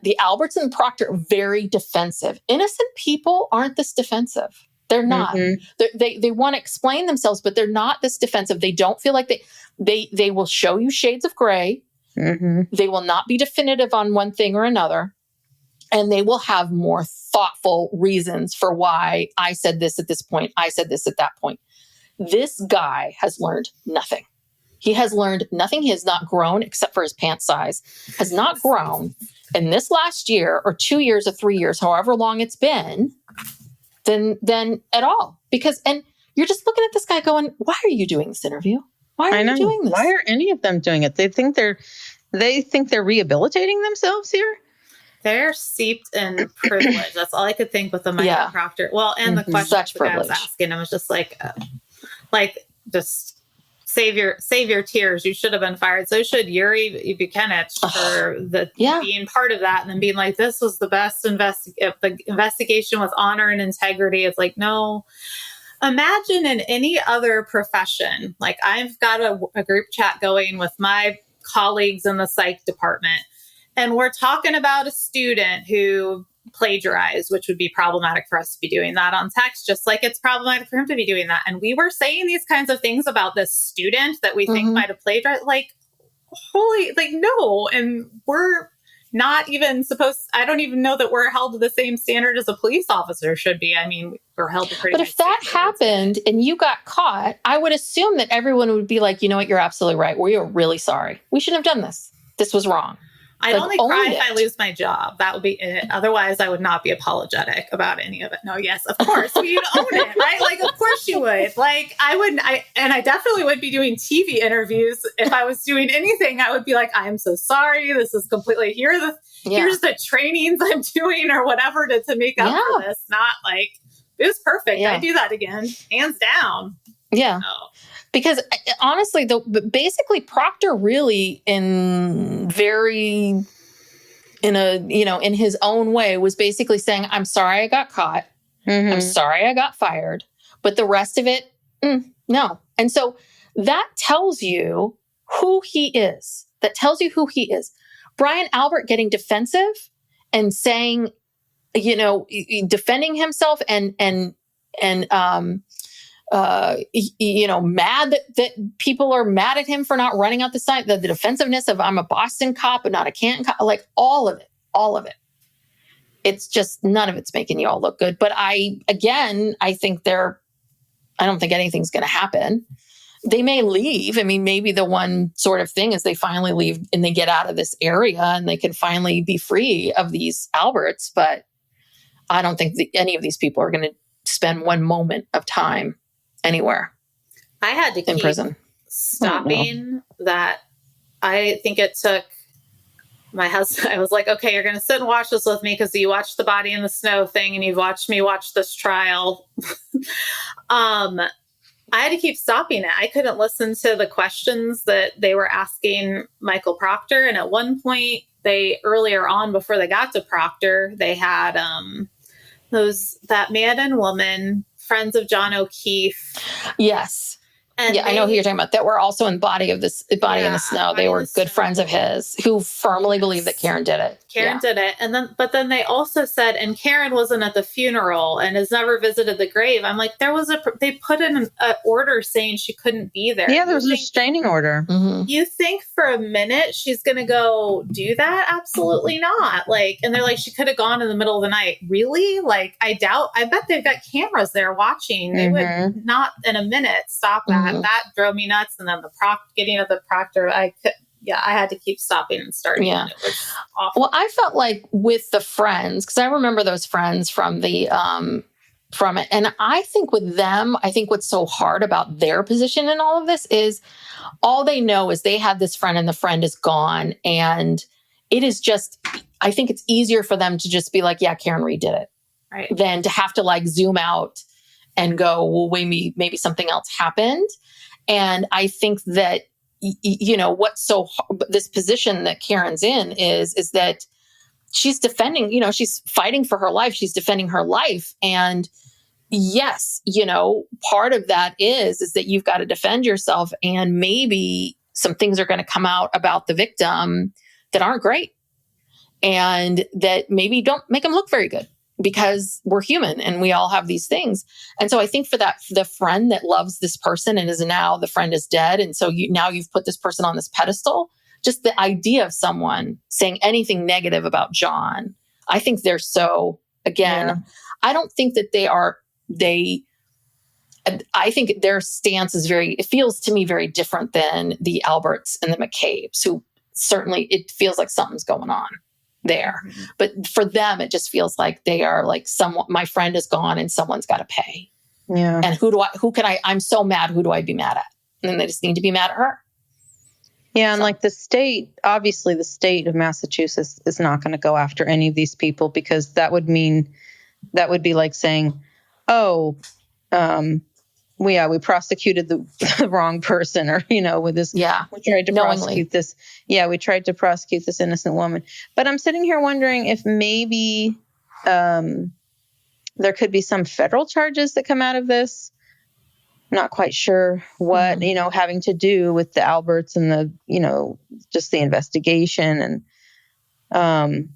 the Alberts and Proctor are very defensive. Innocent people aren't this defensive. They're not. They want to explain themselves, but they're not this defensive. They don't feel like they will show you shades of gray. They will not be definitive on one thing or another. And they will have more thoughtful reasons for why I said this at this point. I said this at that point. This guy has learned nothing. He has learned nothing. He has not grown, except for his pant size, has not grown in this last year or 2 years or 3 years, however long it's been, then at all. And you're just looking at this guy going, why are you doing this interview? Why are you doing this? Why are any of them doing it? They think they're rehabilitating themselves here. They're steeped in privilege. That's all I could think with the Michael Proctor. Well, and the question the guy was asking, I was just like, just save your tears. You should have been fired. So should Yuri Buchanan for being part of that, and then being like, this was the best the investigation with honor and integrity. It's like, no. Imagine in any other profession, like I've got a group chat going with my colleagues in the psych department. And we're talking about a student who plagiarized, which would be problematic for us to be doing that on text, just like it's problematic for him to be doing that. And we were saying these kinds of things about this student that we think might have plagiarized, like, holy, like, no. And we're not even I don't even know that we're held to the same standard as a police officer should be. I mean, we're held to pretty. But if that happened and you got caught, I would assume that everyone would be like, you know what, you're absolutely right. We are really sorry. We shouldn't have done this. This was wrong. I'd only cry if I lose my job. That would be it. Otherwise, I would not be apologetic about any of it. No, yes, of course. You'd own it, right? Like, of course you would. Like, I definitely would be doing TV interviews. If I was doing anything, I would be like, I am so sorry. This is completely, here's the trainings I'm doing or whatever to make up for this. Not like, it was perfect. I do that again. Hands down. Yeah. So. Because honestly, basically Proctor really in his own way was basically saying, I'm sorry I got caught. I'm sorry I got fired. But the rest of it, no. And so that tells you who he is. Brian Albert getting defensive and saying, defending himself and mad that people are mad at him for not running out the side, the defensiveness of I'm a Boston cop but not a Canton cop, like all of it. It's just none of it's making you all look good. But I think I don't think anything's going to happen. They may leave. I mean, maybe the one sort of thing is they finally leave and they get out of this area and they can finally be free of these Alberts. But I don't think any of these people are going to spend one moment of time anywhere. I had to keep prison. Stopping that. I think it took my husband. I was like, okay, you're going to sit and watch this with me because you watched the Body in the Snow thing and you've watched me watch this trial. I had to keep stopping it. I couldn't listen to the questions that they were asking Michael Proctor. And at one point, earlier on before they got to Proctor, they had that man and woman, friends of John O'Keefe. Yes. And I know who you're talking about. That were also in Body in the Snow. They were good friends of his who firmly believe that Karen did it. Karen did it. But then they also said, and Karen wasn't at the funeral and has never visited the grave. I'm like, they put in an order saying she couldn't be there. Yeah, there was a restraining order. Mm-hmm. You think for a minute she's going to go do that? Absolutely not. Like, and they're like, she could have gone in the middle of the night. Really? Like, I bet they've got cameras there watching. They would not in a minute stop that. That drove me nuts. And then getting at the Proctor, I had to keep stopping and starting. Yeah. It was awful. Well, I felt like with the friends, because I remember those friends from from it. And I think with them, what's so hard about their position in all of this is all they know is they had this friend and the friend is gone. And it is just, I think it's easier for them to just be like, yeah, Karen Reed did it. Right. Than to have to like zoom out and go, well, maybe something else happened. And I think that, what's so this position that Karen's in is that she's defending, she's fighting for her life. She's defending her life. And yes, part of that is that you've got to defend yourself. And maybe some things are going to come out about the victim that aren't great and that maybe don't make them look very good. Because we're human and we all have these things. And so I think for the friend that loves this person and is now the friend is dead. And so now you've put this person on this pedestal, just the idea of someone saying anything negative about John, I think they're so, again, I don't think that I think their stance is it feels to me very different than the Alberts and the McCabes, who certainly it feels like something's going on there. But for them, it just feels like they are like my friend is gone and someone's got to pay. Yeah. And I'm so mad. Who do I be mad at? And then they just need to be mad at her. Yeah. And like the state of Massachusetts is not going to go after any of these people because that would be like saying, we prosecuted the wrong person or, with this. Yeah. We tried to prosecute this. Yeah. We tried to prosecute this innocent woman. But I'm sitting here wondering if maybe there could be some federal charges that come out of this. not quite sure what, having to do with the Alberts and the, just the investigation. And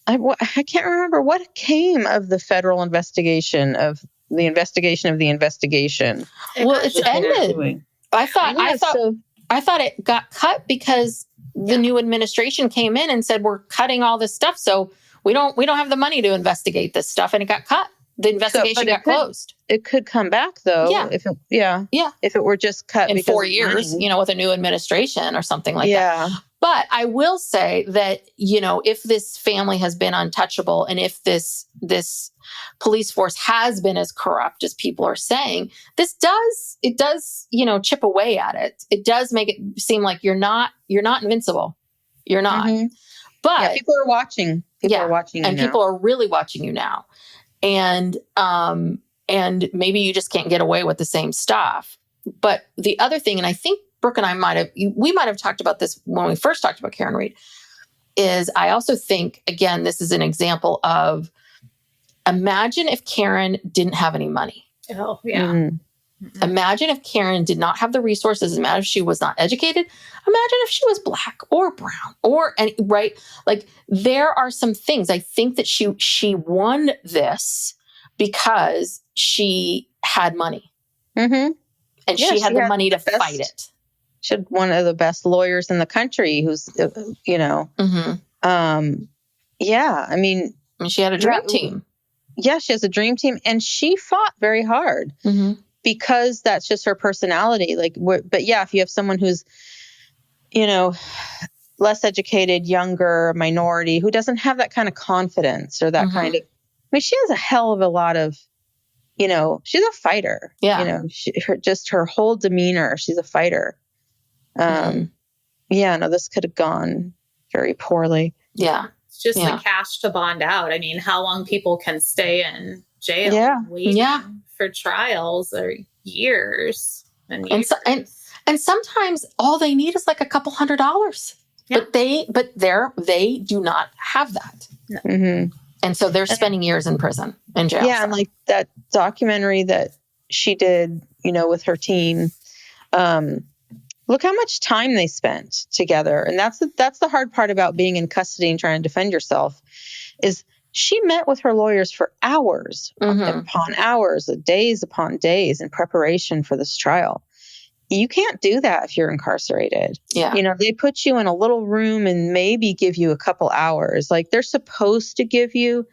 I can't remember what came of the federal investigation of the investigation of the investigation. Well, it's ended. I thought it got cut because the new administration came in and said, we're cutting all this stuff. So we don't have the money to investigate this stuff. And it got cut. The investigation got closed. It could come back though. Yeah. If it were just cut in 4 years, with a new administration or something like that. But I will say that, if this family has been untouchable and if this police force has been as corrupt as people are saying, it does, chip away at it. It does make it seem like you're not invincible. You're not. Mm-hmm. But people are watching. People are watching you and now. People are really watching you now. And maybe you just can't get away with the same stuff. But the other thing, and I think Brooke and I we might have talked about this when we first talked about Karen Read, is I also think, again, this is an example of, imagine if Karen didn't have any money. Oh, yeah. Mm-hmm. Imagine if Karen did not have the resources. Imagine if she was not educated. Imagine if she was Black or brown or any, right? Like, there are some things. I think that she won this because she had money. Mm-hmm. And she had the money to fight it. She had one of the best lawyers in the country who's, Mm-hmm. I mean, she had a dream team. Yeah, she has a dream team. And she fought very hard because that's just her personality. But if you have someone who's, less educated, younger, minority, who doesn't have that kind of confidence or that kind of, she has a hell of a lot of, she's a fighter. Yeah. Her whole demeanor, she's a fighter. This could have gone very poorly. Yeah. It's just the cash to bond out. I mean, how long people can stay in jail waiting for trials or years and years. And sometimes all they need is like a couple $100. Yeah. But they do not have that. No. Mm-hmm. And so they're spending years in prison, in jail. Yeah, and like that documentary that she did, with her teen. Look how much time they spent together. And that's the hard part about being in custody and trying to defend yourself, is she met with her lawyers for hours upon hours, days upon days in preparation for this trial. You can't do that if you're incarcerated. Yeah. They put you in a little room and maybe give you a couple hours. Like, they're supposed to give you,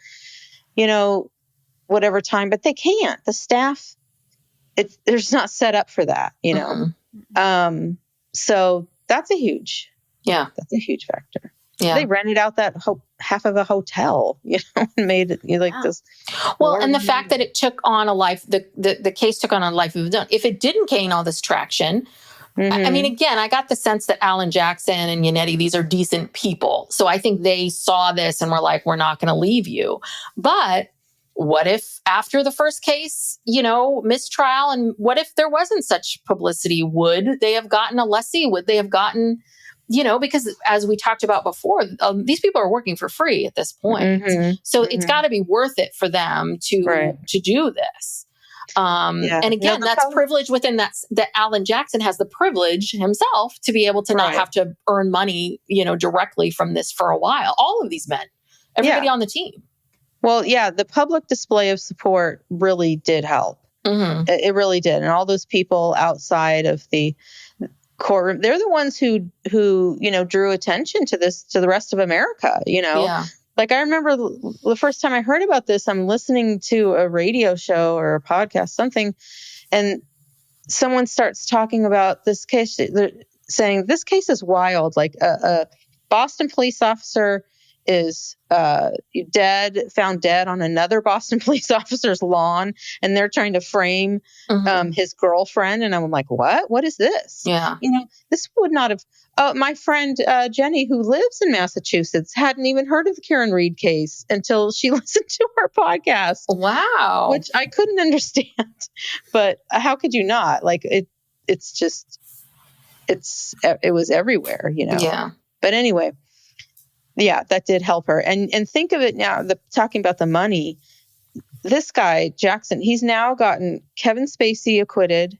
whatever time, but they can't. The staff, there's not set up for that, So that's a huge factor. Yeah. They rented out that half of a hotel, and made it this. Well, and the fact that it took on a life, the case took on a life of its own. If it didn't gain all this traction, I mean, again, I got the sense that Alan Jackson and Yannetti, these are decent people. So I think they saw this and were like, we're not going to leave you. But what if after the first case, mistrial, and what if there wasn't such publicity? Would they have gotten a lessee? Would they have gotten, because as we talked about before, these people are working for free at this point. So it's got to be worth it for them to do this. And again, that's privilege within that Alan Jackson has the privilege himself to be able to not have to earn money, directly from this for a while. All of these men, everybody on the team. Well, the public display of support really did help. It really did. And all those people outside of the courtroom, they're the ones who drew attention to this, to the rest of America, Like, I remember the first time I heard about this, I'm listening to a radio show or a podcast, something, and someone starts talking about this case, saying this case is wild. Like, a Boston police officer is found dead on another Boston police officer's lawn, and they're trying to frame his girlfriend. And I'm like, what is this? Yeah. This would not have, my friend Jenny, who lives in Massachusetts, hadn't even heard of the Karen Read case until she listened to our podcast. Wow. Which I couldn't understand, but how could you not? Like, it was everywhere, Yeah. But anyway, that did help her. And think of it now, talking about the money, this guy, Jackson, he's now gotten Kevin Spacey acquitted,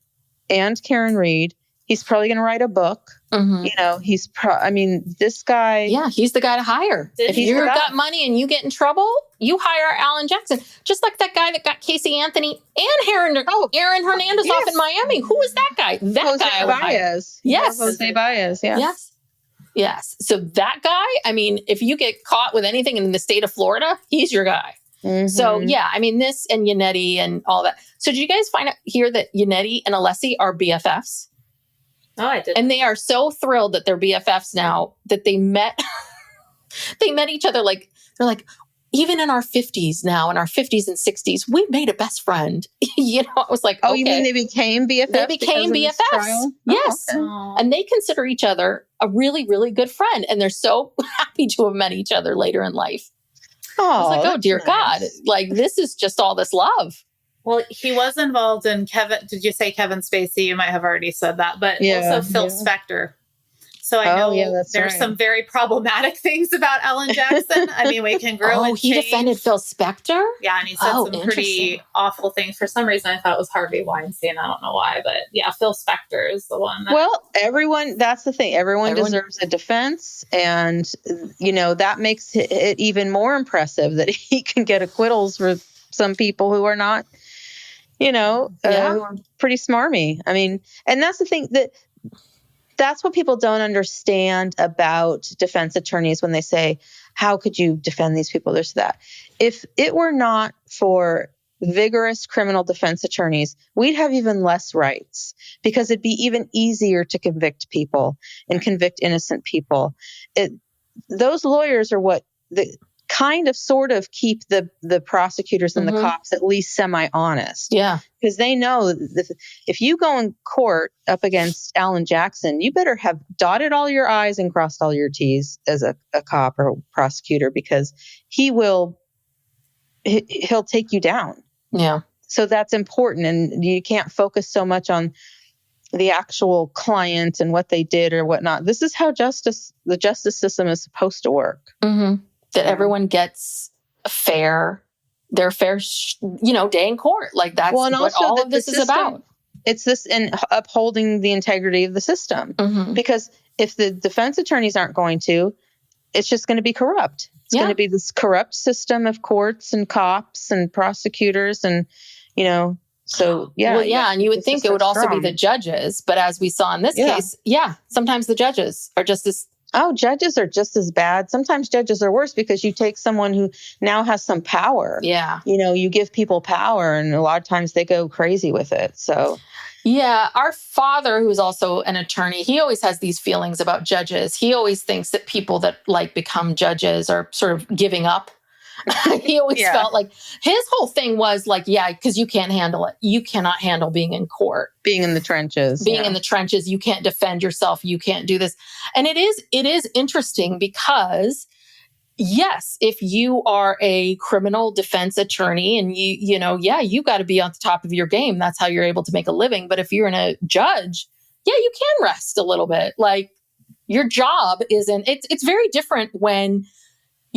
and Karen Reed. He's probably going to write a book. Mhm. You know, this guy. Yeah, he's the guy to hire. If He's you've the guy. got money and you get in trouble, you hire Alan Jackson. Just like that guy that got Casey Anthony and Aaron Hernandez off in Miami. Who was that guy? That Jose guy I would hire. Baez. Yes. Jose Baez. Yeah. Yes. So that guy, I mean, if you get caught with anything in the state of Florida, he's your guy. Mhm. So yeah, I mean, this and Yannetti and all that. So did you guys find out here that Yannetti and Alessi are BFFs? Oh, I did. And they are so thrilled that they're BFFs now that they met each other. Like, they're like, even in our 50s now, in our 50s and 60s, we made a best friend. You know, I was like, Oh, okay. you mean they became BFFs? They became because of this BFFs. trial? Yes. Oh, okay. Oh. And they consider each other a really, really good friend. And they're so happy to have met each other later in life. I was like, oh, that's dear nice. God. Like, this is just all this love. Well, he was involved in Did you say Kevin Spacey? You might have already said that, but Yeah, also Phil yeah. Spector. So I know that's there's right. some very problematic things about Alan Jackson. I mean, we can grow and he change. defended Phil Spector? Yeah, and he said Oh, some pretty interesting. awful things. For some reason, I thought it was Harvey Weinstein. I don't know why, but yeah, Phil Spector is the one. Well, that's the thing. Everyone deserves a defense. And, you know, that makes it even more impressive that he can get acquittals for some people who are not, you know, who are pretty smarmy. I mean, and that's the thing that's what people don't understand about defense attorneys when they say, how could you defend these people? There's that. If it were not for vigorous criminal defense attorneys, we'd have even less rights because it'd be even easier to convict people and convict innocent people. Those lawyers are what kind of sort of keep the prosecutors and the cops at least semi-honest. Yeah. Because they know that if you go in court up against Alan Jackson, you better have dotted all your I's and crossed all your T's as a cop or a prosecutor, because he'll take you down. Yeah. So that's important. And you can't focus so much on the actual client and what they did or whatnot. This is how the justice system is supposed to work. Mm-hmm. That everyone gets their fair, day in court. Like that's what all of this is about. It's this in upholding the integrity of the system. Mm-hmm. Because if the defense attorneys aren't going to, it's just going to be corrupt. It's going to be this corrupt system of courts and cops and prosecutors and, so yeah. Well, yeah. And you would think it would also be the judges. But as we saw in this case, sometimes the judges are just as... Oh, judges are just as bad. Sometimes judges are worse because you take someone who now has some power. Yeah. You give people power and a lot of times they go crazy with it. So, yeah, our father, who's also an attorney, he always has these feelings about judges. He always thinks that people that become judges are sort of giving up. He always felt like his whole thing was like, because you can't handle it. You cannot handle being in court. Being in the trenches. In the trenches. You can't defend yourself. You can't do this. And it is interesting because, yes, if you are a criminal defense attorney and you got to be on the top of your game. That's how you're able to make a living. But if you're a judge, you can rest a little bit. Like your job it's very different when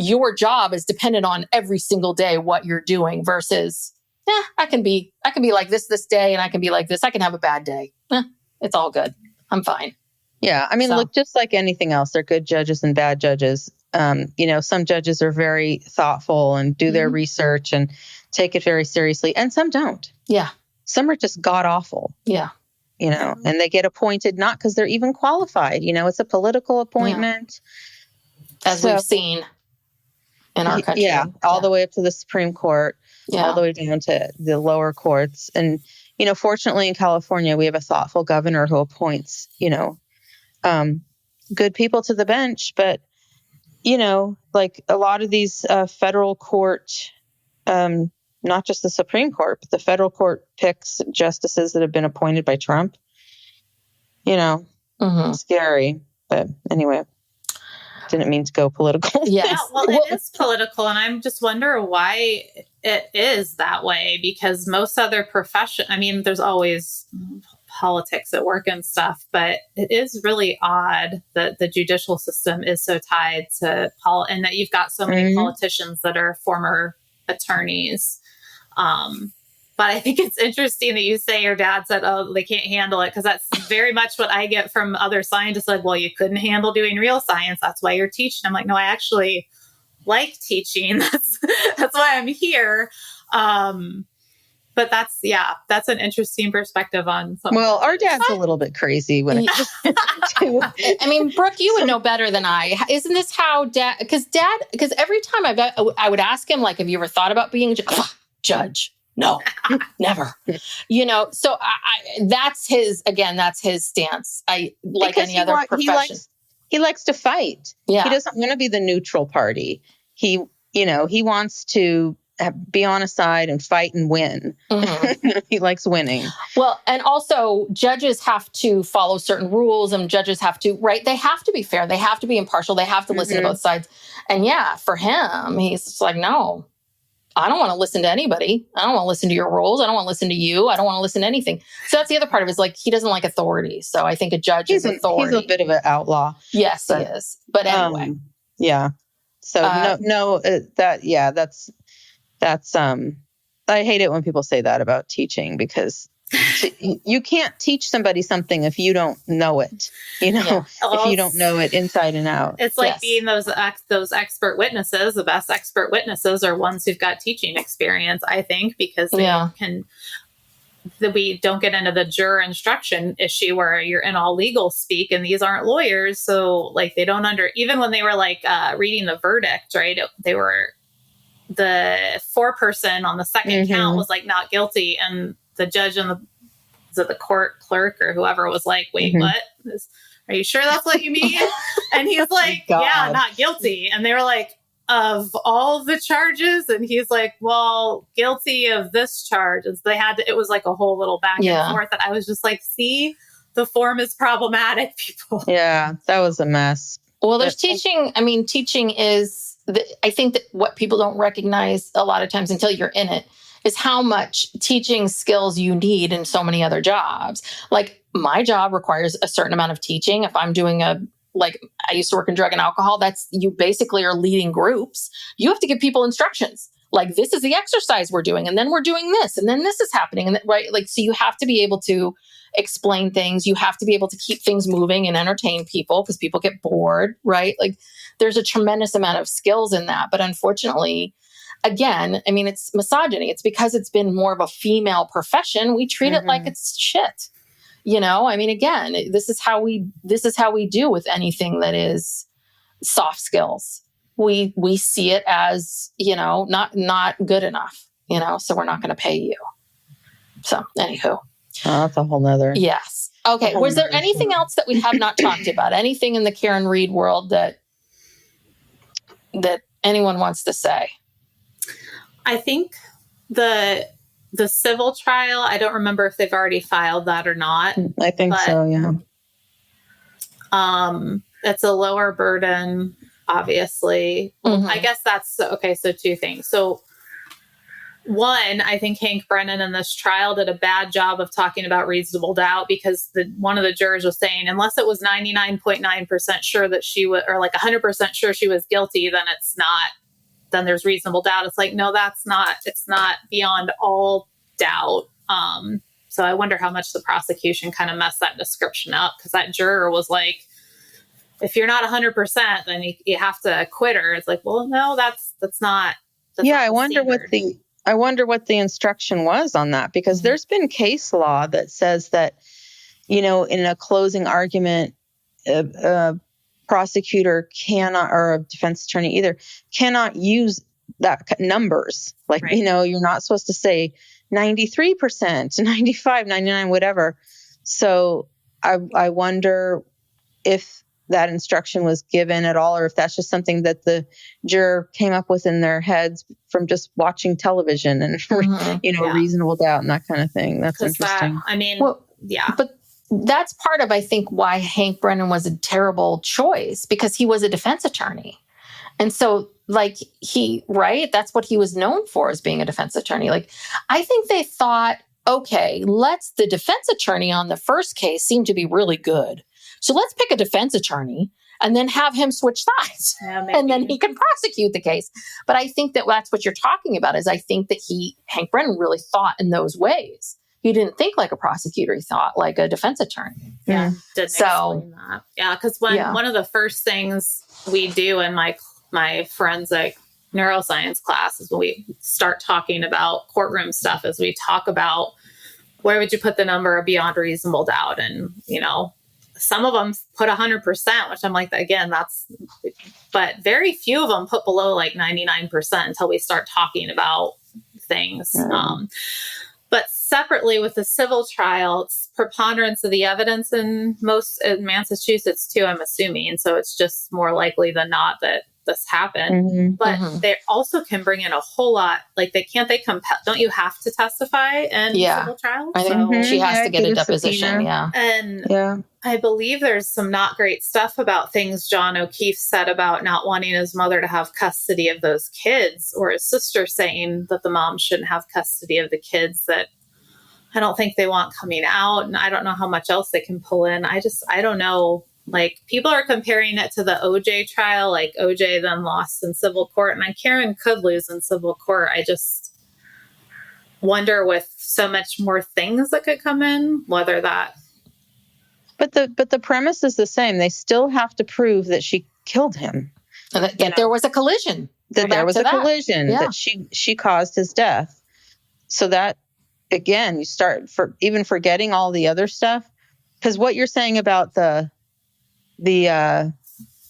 your job is dependent on every single day what you're doing versus, I can be like this day and I can be like this. I can have a bad day. It's all good. I'm fine. Yeah. I mean, look, just like anything else, there are good judges and bad judges. Some judges are very thoughtful and do their research and take it very seriously. And some don't. Yeah. Some are just god awful. Yeah. And they get appointed not because they're even qualified. It's a political appointment. Yeah. As we've seen in our country. Yeah. All the way up to the Supreme Court. Yeah. All the way down to the lower courts. And, fortunately in California, we have a thoughtful governor who appoints, good people to the bench. But, like a lot of these federal court, not just the Supreme Court, but the federal court picks justices that have been appointed by Trump. Scary. But anyway. Didn't mean to go political. Yeah, well, it is political, and I'm just wonder why it is that way, because most other there's always politics at work and stuff, but it is really odd that the judicial system is so tied to and that you've got so many politicians that are former attorneys. But I think it's interesting that you say your dad said, oh, they can't handle it, because that's very much what I get from other scientists. Like, well, you couldn't handle doing real science. That's why you're teaching. I'm like, no, I actually like teaching. That's why I'm here. But that's an interesting perspective on something. Well, our dad's a little bit crazy when it comes to... I mean, Brooke, you would know better than I. Isn't this how because every time I would ask him, like, have you ever thought about being a judge? No, never. So that's his stance. I like because any other profession. He likes to fight. Yeah. He doesn't want to be the neutral party. He wants to be on a side and fight and win. Mm-hmm. He likes winning. Well, and also judges have to follow certain rules, and judges have to, right? They have to be fair. They have to be impartial. They have to listen to both sides. And for him, he's just like, no, I don't want to listen to anybody. I don't want to listen to your rules. I don't want to listen to you. I don't want to listen to anything. So that's the other part of it, is like, he doesn't like authority. So I think a judge is authority. He's a bit of an outlaw. Yes, he is. But anyway. Yeah. So that's I hate it when people say that about teaching, because you can't teach somebody something if you don't know it, if you don't know it inside and out. It's like being those expert witnesses. The best expert witnesses are ones who've got teaching experience, I think, because we don't get into the juror instruction issue where you're in all legal speak, and these aren't lawyers. So like, they don't even when they were like reading the verdict, right? They were, the foreperson on the second count was like, not guilty. And the judge and the court clerk or whoever was like, wait, what? Are you sure that's what you mean? And he's like, yeah, not guilty. And they were like, of all the charges? And he's like, well, guilty of this charge. And so it was like a whole little back and forth. And I was just like, see, the form is problematic, people. Yeah, that was a mess. Well, there's teaching. I mean, teaching is, I think that what people don't recognize a lot of times until you're in it is how much teaching skills you need in so many other jobs. Like, my job requires a certain amount of teaching. If I'm doing I used to work in drug and alcohol, you basically are leading groups. You have to give people instructions. Like, this is the exercise we're doing, and then we're doing this, and then this is happening. And right. Like, so you have to be able to explain things. You have to be able to keep things moving and entertain people, because people get bored, right? Like, there's a tremendous amount of skills in that. But unfortunately, again, I mean, it's misogyny. It's because it's been more of a female profession. We treat it like it's shit. I mean, again, this is how we do with anything that is soft skills. We see it as, not good enough, so we're not going to pay you. So anywho. Oh, that's a whole nother. Yes. Okay. Was there anything else that we have not talked about? Anything in the Karen Reed world that anyone wants to say? I think the civil trial, I don't remember if they've already filed that or not. I think so, yeah. It's a lower burden, obviously. Mm-hmm. I guess that's okay. So two things. So one, I think Hank Brennan in this trial did a bad job of talking about reasonable doubt, because one of the jurors was saying, unless it was 99.9% sure that she was, or like 100% sure she was guilty, then there's reasonable doubt. It's like, no, it's not beyond all doubt. So I wonder how much the prosecution kind of messed that description up, because that juror was like, if you're not 100%, then you have to acquit her. It's like, well, no, that's not. I wonder what the instruction was on that, because there's been case law that says that, in a closing argument, a prosecutor cannot, or a defense attorney either, cannot use that numbers. Like, right. You're not supposed to say 93%, 95, 99, whatever. So I wonder if that instruction was given at all, or if that's just something that the juror came up with in their heads from just watching television and, reasonable doubt and that kind of thing. That's interesting. But that's part of, I think, why Hank Brennan was a terrible choice, because he was a defense attorney. And so, that's what he was known for, as being a defense attorney. Like, I think they thought, okay, the defense attorney on the first case seemed to be really good. So let's pick a defense attorney, and then have him switch sides. Yeah, and then he can prosecute the case. But I think that that's what you're talking about, is I think that Hank Brennan really thought in those ways. He didn't think like a prosecutor. He thought like a defense attorney. Yeah. Didn't explain that. Yeah. Because one of the first things we do in my forensic neuroscience class is when we start talking about courtroom stuff, is we talk about where would you put the number beyond reasonable doubt? And, some of them put 100%, which I'm like, again, but very few of them put below like 99% until we start talking about things. But separately with the civil trial, it's preponderance of the evidence in Massachusetts too, I'm assuming. So it's just more likely than not that this happened. But they also can bring in a whole lot. Like they compel. Don't you have to testify in civil trials? I think she has to get a deposition. And I believe there's some not great stuff about things John O'Keefe said about not wanting his mother to have custody of those kids, or his sister saying that the mom shouldn't have custody of the kids, that I don't think they want coming out. And I don't know how much else they can pull in. I don't know. Like, people are comparing it to the OJ trial, like OJ then lost in civil court, and Karen could lose in civil court. I just wonder, with so much more things that could come in, whether that. But the premise is the same. They still have to prove that she killed him. That there was a collision. That she caused his death. So that, again, you start even forgetting all the other stuff. Because what you're saying about the I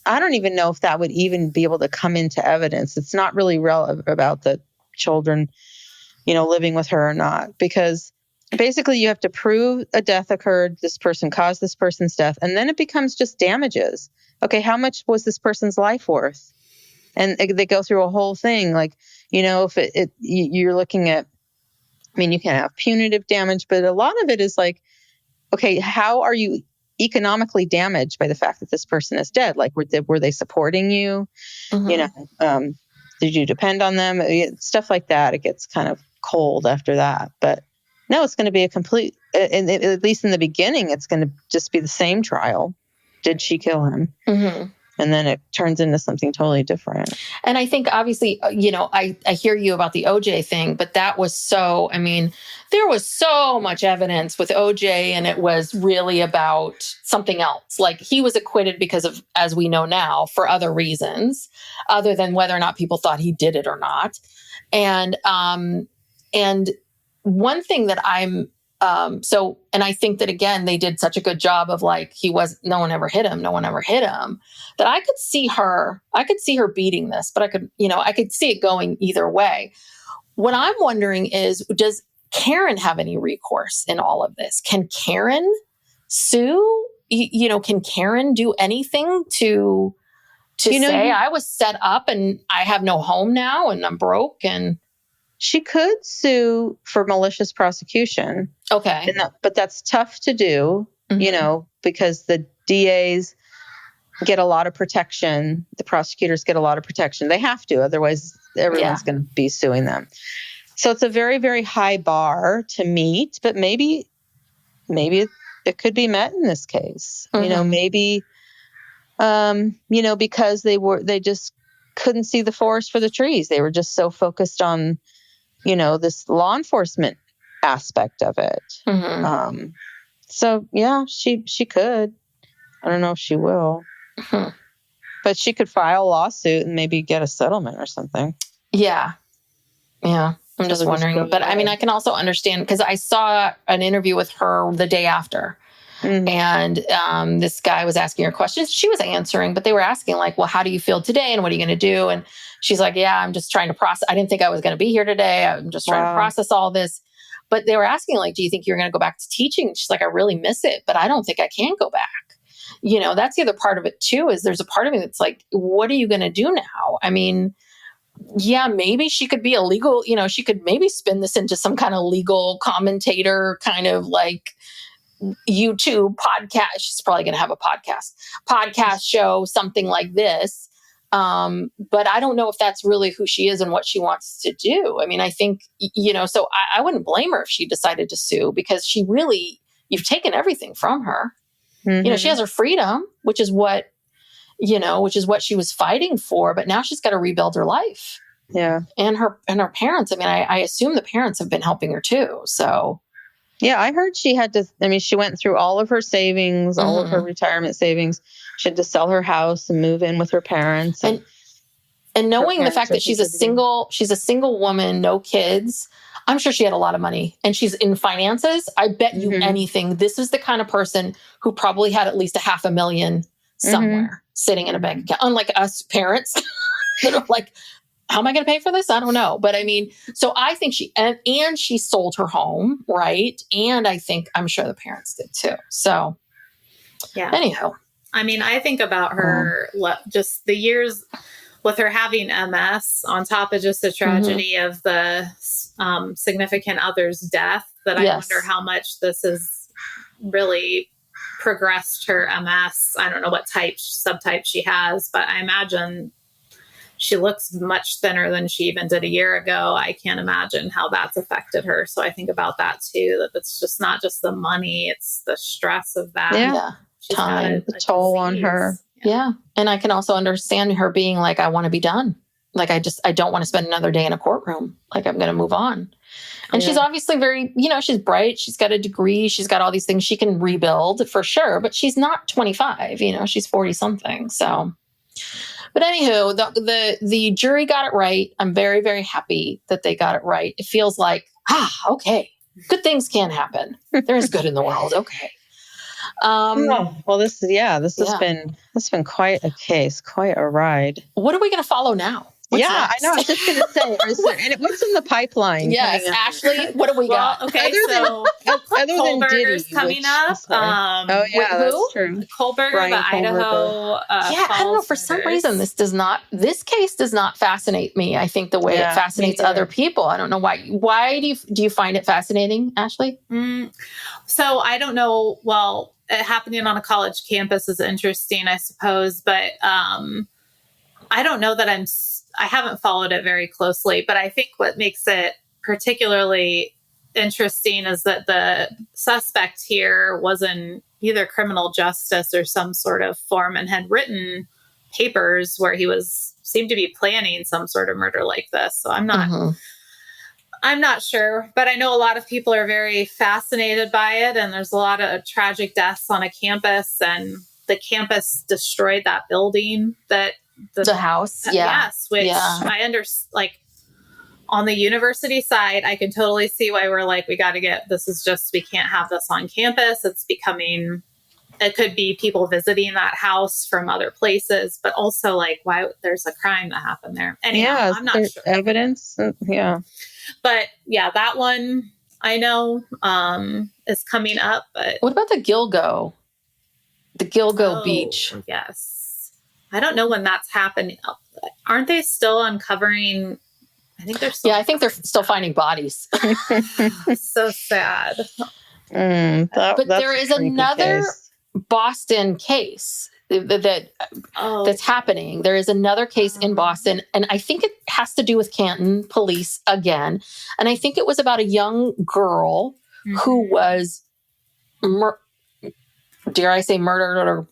don't even know if that would even be able to come into evidence. It's not really relevant about the children, living with her or not, because basically you have to prove a death occurred, this person caused this person's death, and then it becomes just damages. Okay, how much was this person's life worth? And they go through a whole thing, like, if you're looking at, you can have punitive damage, but a lot of it is like, okay, how are you economically damaged by the fact that this person is dead? Like, were they supporting you? Did you depend on them? Stuff like that. It gets kind of cold after that. But no, it's going to be a complete, and at least in the beginning, it's going to just be the same trial. Did she kill him? And then it turns into something totally different. And I think, obviously, I hear you about the OJ thing, but that was there was so much evidence with OJ, and it was really about something else. Like, he was acquitted because of, as we know now, for other reasons, other than whether or not people thought he did it or not. And one thing that and I think that, again, they did such a good job of, like, no one ever hit him, that I could see her beating this, but I could see it going either way. What I'm wondering is, does Karen have any recourse in all of this? Can Karen sue? Can Karen do anything to say, I was set up and I have no home now and I'm broke? And she could sue for malicious prosecution. Okay. But that's tough to do, because the DAs get a lot of protection. The prosecutors get a lot of protection. They have to, otherwise everyone's going to be suing them. So it's a very, very high bar to meet, but maybe it could be met in this case. Maybe, because they just couldn't see the forest for the trees. They were just so focused on, this law enforcement aspect of it. So yeah, she could. I don't know if she will, but she could file a lawsuit and maybe get a settlement or something. Yeah. I'm just wondering, but I can also understand, because I saw an interview with her the day after. And this guy was asking her questions. She was answering, but they were asking, like, well, how do you feel today? And what are you going to do? And she's like, yeah, I'm just trying to process. I didn't think I was going to be here today. I'm just trying to process all this. But they were asking, like, do you think you're going to go back to teaching? She's like, I really miss it, but I don't think I can go back. That's the other part of it too, is there's a part of me that's like, what are you going to do now? Maybe she could be a legal, she could maybe spin this into some kind of legal commentator, kind of like YouTube podcast. She's probably going to have a podcast show, something like this. But I don't know if that's really who she is and what she wants to do. I think, so I wouldn't blame her if she decided to sue, because you've taken everything from her. She has her freedom, which is what, which is what she was fighting for. But now she's got to rebuild her life. Yeah. And her parents. I mean, I assume the parents have been helping her too. So. Yeah, I heard she had to, she went through all of her savings, all of her retirement savings. She had to sell her house and move in with her parents. And knowing the fact that she's a single woman, no kids, I'm sure she had a lot of money and she's in finances. I bet you anything. This is the kind of person who probably had at least $500,000 somewhere sitting in a bank account. Unlike us parents that are like, how am I going to pay for this? I don't know. But I mean, so I think and she sold her home, right? And I'm sure the parents did too. So yeah. Anyhow. I mean, I think about her, just the years with her having MS on top of just the tragedy of the significant other's death, that I wonder how much this has really progressed her MS. I don't know what subtype she has, but I imagine she looks much thinner than she even did a year ago. I can't imagine how that's affected her. So I think about that too, that it's just not just the money, it's the stress of that. Yeah. Time, the toll on her. Yeah. And I can also understand her being like, I want to be done. Like, I don't want to spend another day in a courtroom. Like, I'm going to move on. And she's obviously very, she's bright. She's got a degree. She's got all these things she can rebuild for sure. But she's not 25, she's 40 something. So, but anywho, the jury got it right. I'm very, very happy that they got it right. It feels like, okay, good things can happen. There's good in the world. Okay. Well, this has been quite a case, quite a ride. What are we going to follow now? What's next? I know. I was just going to say, what's in the pipeline? Yes, Ashley, what do we got? Okay, other than Kohlberger's Diddy, coming up. that's true. Kohlberger, Brian the Idaho. I don't know. For some reason, this case does not fascinate me. I think the way it fascinates other people. I don't know why. Why do you find it fascinating, Ashley? So I don't know. Well, it happening on a college campus is interesting, I suppose, but I don't know that I haven't followed it very closely, but I think what makes it particularly interesting is that the suspect here was in either criminal justice or some sort of form and had written papers where he seemed to be planning some sort of murder like this. So I'm not sure, but I know a lot of people are very fascinated by it, and there's a lot of tragic deaths on a campus, and the campus destroyed that building that the house. Yes, which I understand, like on the university side, I can totally see why we're like, we can't have this on campus. It could be people visiting that house from other places, but also like why there's a crime that happened there. Anyhow, I'm not sure. Evidence. But that one I know is coming up. But what about the Gilgo? The Gilgo Beach. Yes. I don't know when that's happening. Aren't they still uncovering? I think they're still. Yeah, I think they're still finding bodies. So sad. But there is another Boston case that's happening. There is another case in Boston, and I think it has to do with Canton police again. And I think it was about a young girl who was, dare I say, murdered or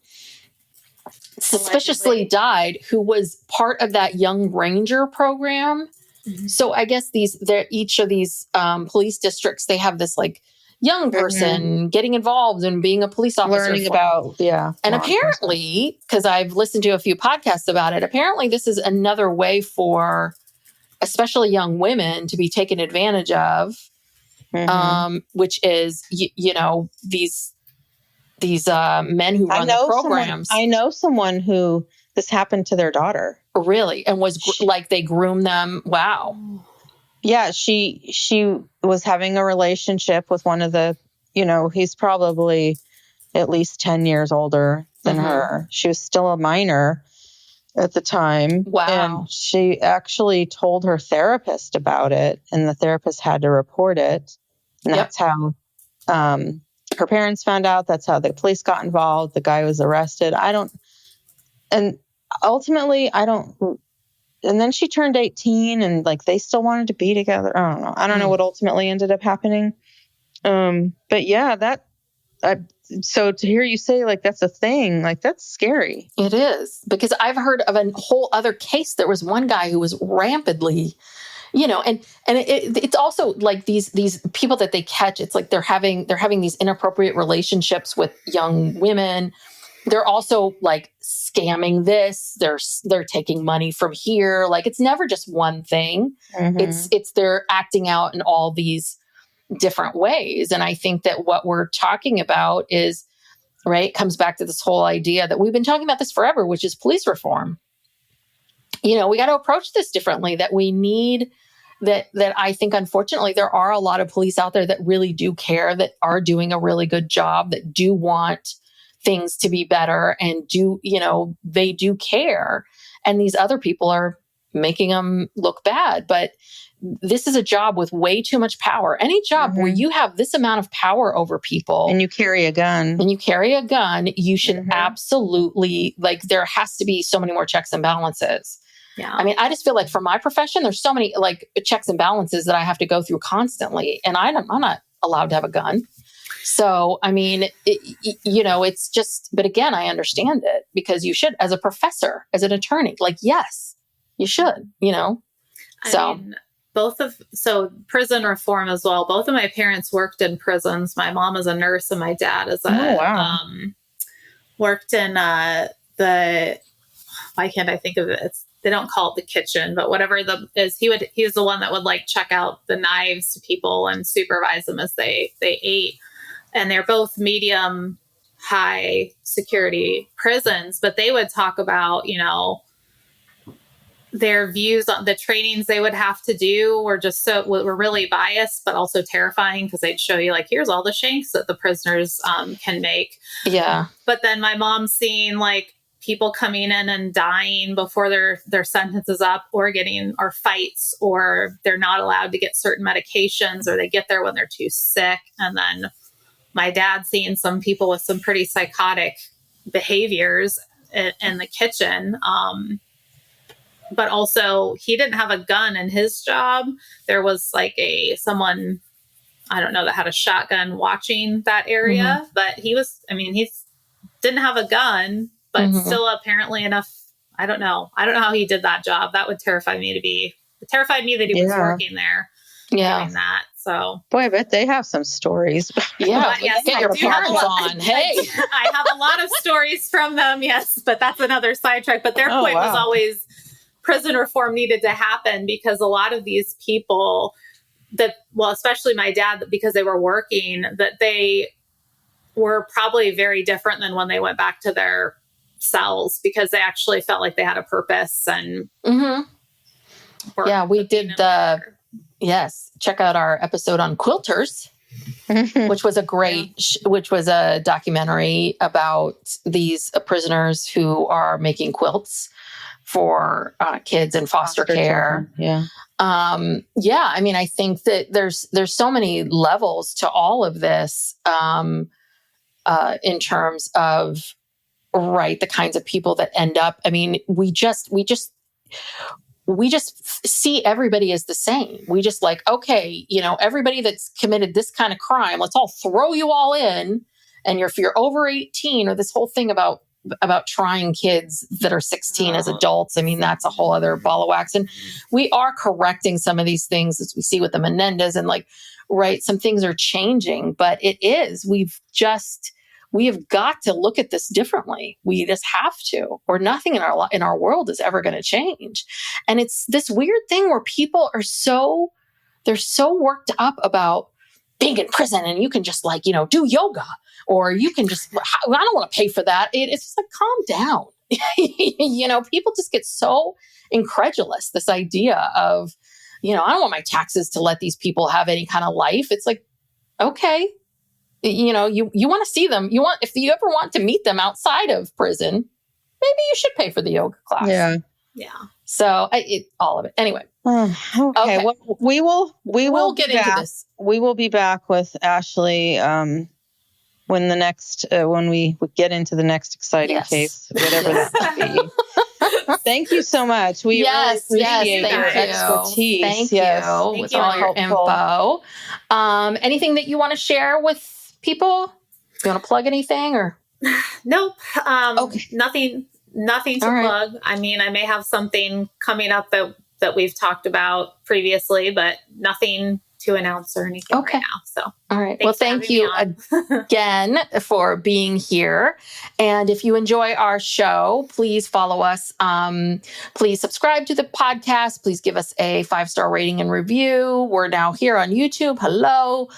suspiciously died, who was part of that Young Ranger program. So I guess each of these police districts, they have this like young person getting involved and being a police officer. Learning about, And apparently, because I've listened to a few podcasts about it, apparently this is another way for especially young women to be taken advantage of, which is, these men who run the programs. I know someone who this happened to their daughter. Really? And was like they groomed them? Wow. Yeah, she was having a relationship with one of the, he's probably at least 10 years older than her. She was still a minor at the time. Wow. And she actually told her therapist about it, and the therapist had to report it. And that's how her parents found out. That's how the police got involved. The guy was arrested. And then she turned 18 and like they still wanted to be together. I don't know. I don't know what ultimately ended up happening. But yeah, so to hear you say like that's a thing, like that's scary. It is, because I've heard of a whole other case. There was one guy who was rampantly, and it's also like these people that they catch. It's like they're having these inappropriate relationships with young women. They're also like scamming this. They're taking money from here. Like it's never just one thing. It's they're acting out in all these different ways. And I think that what we're talking about is, right, comes back to this whole idea that we've been talking about this forever, which is police reform. We got to approach this differently, that we need that I think, unfortunately, there are a lot of police out there that really do care, that are doing a really good job, that do want things to be better and they do care. And these other people are making them look bad. But this is a job with way too much power. Any job where you have this amount of power over people and you carry a gun, you should absolutely, like, there has to be so many more checks and balances. Yeah. I mean, I just feel like for my profession, there's so many like checks and balances that I have to go through constantly. And I'm not allowed to have a gun. So, I mean, it's just, but again, I understand it, because you should, as a professor, as an attorney, like, yes, you should, I mean, prison reform as well. Both of my parents worked in prisons. My mom is a nurse and my dad is worked in why can't I think of it? They don't call it the kitchen, but whatever he's the one that would like check out the knives to people and supervise them as they ate. And they're both medium high security prisons, but they would talk about, their views on the trainings they would have to do were really biased, but also terrifying, because they'd show you like, here's all the shanks that the prisoners can make. Yeah. But then my mom's seeing like people coming in and dying before their sentence is up, or fights, or they're not allowed to get certain medications, or they get there when they're too sick. And then my dad seeing some people with some pretty psychotic behaviors in the kitchen. But also he didn't have a gun in his job. There was like someone, I don't know, that had a shotgun watching that area, but he didn't have a gun, but still apparently enough. I don't know how he did that job. That would terrify me that he was working there. Yeah. Doing that. So, boy, I bet they have some stories. Yeah. Yes, get your parents on. Hey, I have a lot of stories from them. Yes. But that's another sidetrack. But their point was always prison reform needed to happen, because a lot of these people especially my dad, because they were working, that they were probably very different than when they went back to their cells, because they actually felt like they had a purpose. And we did check out our episode on quilters, which was a documentary about these prisoners who are making quilts for kids in foster care. I mean, I think that there's so many levels to all of this, in terms of, right, the kinds of people that end up. I mean, we just see everybody as the same. We just like, okay, everybody that's committed this kind of crime, let's all throw you all in. And if you're over 18, or this whole thing about trying kids that are 16 as adults, I mean, that's a whole other ball of wax. And we are correcting some of these things, as we see with the Menendez, and like, right, some things are changing, but we have got to look at this differently. We just have to, or nothing in our world is ever going to change. And it's this weird thing where people are they're so worked up about being in prison, and you can just like, do yoga, or you can just, I don't want to pay for that. It's just like, calm down. People just get so incredulous. This idea of, I don't want my taxes to let these people have any kind of life. It's like, okay, you want to see them. If you ever want to meet them outside of prison, maybe you should pay for the yoga class. Yeah. Yeah. So all of it. Anyway. Okay. Well, we will get into this. We will be back with Ashley when we get into the next exciting case, whatever that might be. Thank you so much. We really appreciate your expertise. Thank you with all your info. Anything that you want to share with people? You want to plug anything or? Nope. Okay. Nothing to All right. plug. I mean, I may have something coming up that we've talked about previously, but nothing to announce or anything right now. So, all right. Thanks Well, for thank having you me on. again for being here. And if you enjoy our show, please follow us. Please subscribe to the podcast. Please give us a 5-star rating and review. We're now here on YouTube. Hello.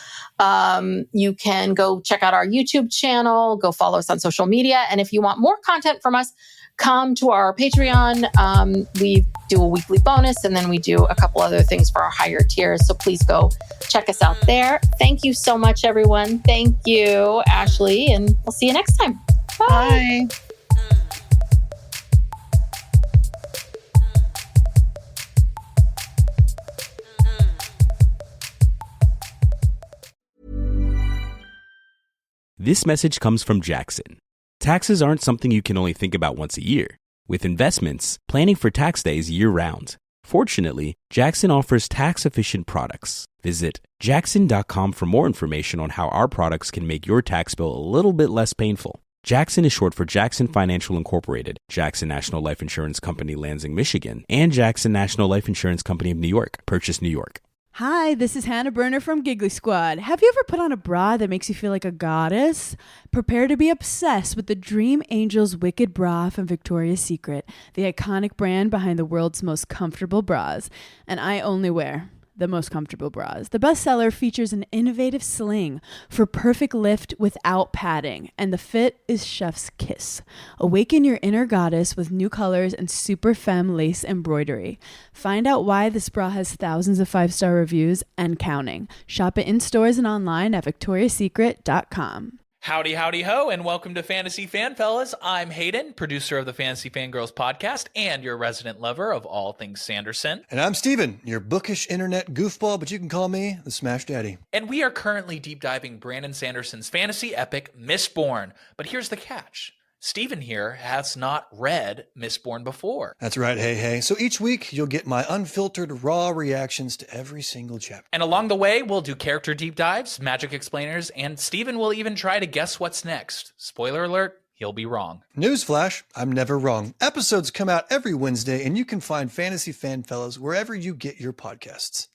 You can go check out our YouTube channel, go follow us on social media. And if you want more content from us, come to our Patreon. We do a weekly bonus, and then we do a couple other things for our higher tiers. So please go check us out there. Thank you so much, everyone. Thank you, Ashley, and we'll see you next time. Bye. Bye. This message comes from Jackson. Taxes aren't something you can only think about once a year. With investments, planning for tax day is year-round. Fortunately, Jackson offers tax-efficient products. Visit jackson.com for more information on how our products can make your tax bill a little bit less painful. Jackson is short for Jackson Financial Incorporated, Jackson National Life Insurance Company, Lansing, Michigan, and Jackson National Life Insurance Company of New York, Purchase, New York. Hi, this is Hannah Berner from Giggly Squad. Have you ever put on a bra that makes you feel like a goddess? Prepare to be obsessed with the Dream Angel's Wicked Bra from Victoria's Secret, the iconic brand behind the world's most comfortable bras. And I only wear the most comfortable bras. The bestseller features an innovative sling for perfect lift without padding, and the fit is chef's kiss. Awaken your inner goddess with new colors and super femme lace embroidery. Find out why this bra has thousands of 5-star reviews and counting. Shop it in stores and online at victoriasecret.com. Howdy, howdy, ho, and welcome to Fantasy Fan Fellas. I'm Hayden, producer of the Fantasy Fangirls podcast and your resident lover of all things Sanderson. And I'm Steven, your bookish internet goofball, but you can call me the Smash Daddy. And we are currently deep diving Brandon Sanderson's fantasy epic, Mistborn. But here's the catch. Steven here has not read Mistborn before. That's right, hey. So each week, you'll get my unfiltered, raw reactions to every single chapter. And along the way, we'll do character deep dives, magic explainers, and Steven will even try to guess what's next. Spoiler alert, he'll be wrong. Newsflash, I'm never wrong. Episodes come out every Wednesday, and you can find Fantasy Fan Fellows wherever you get your podcasts.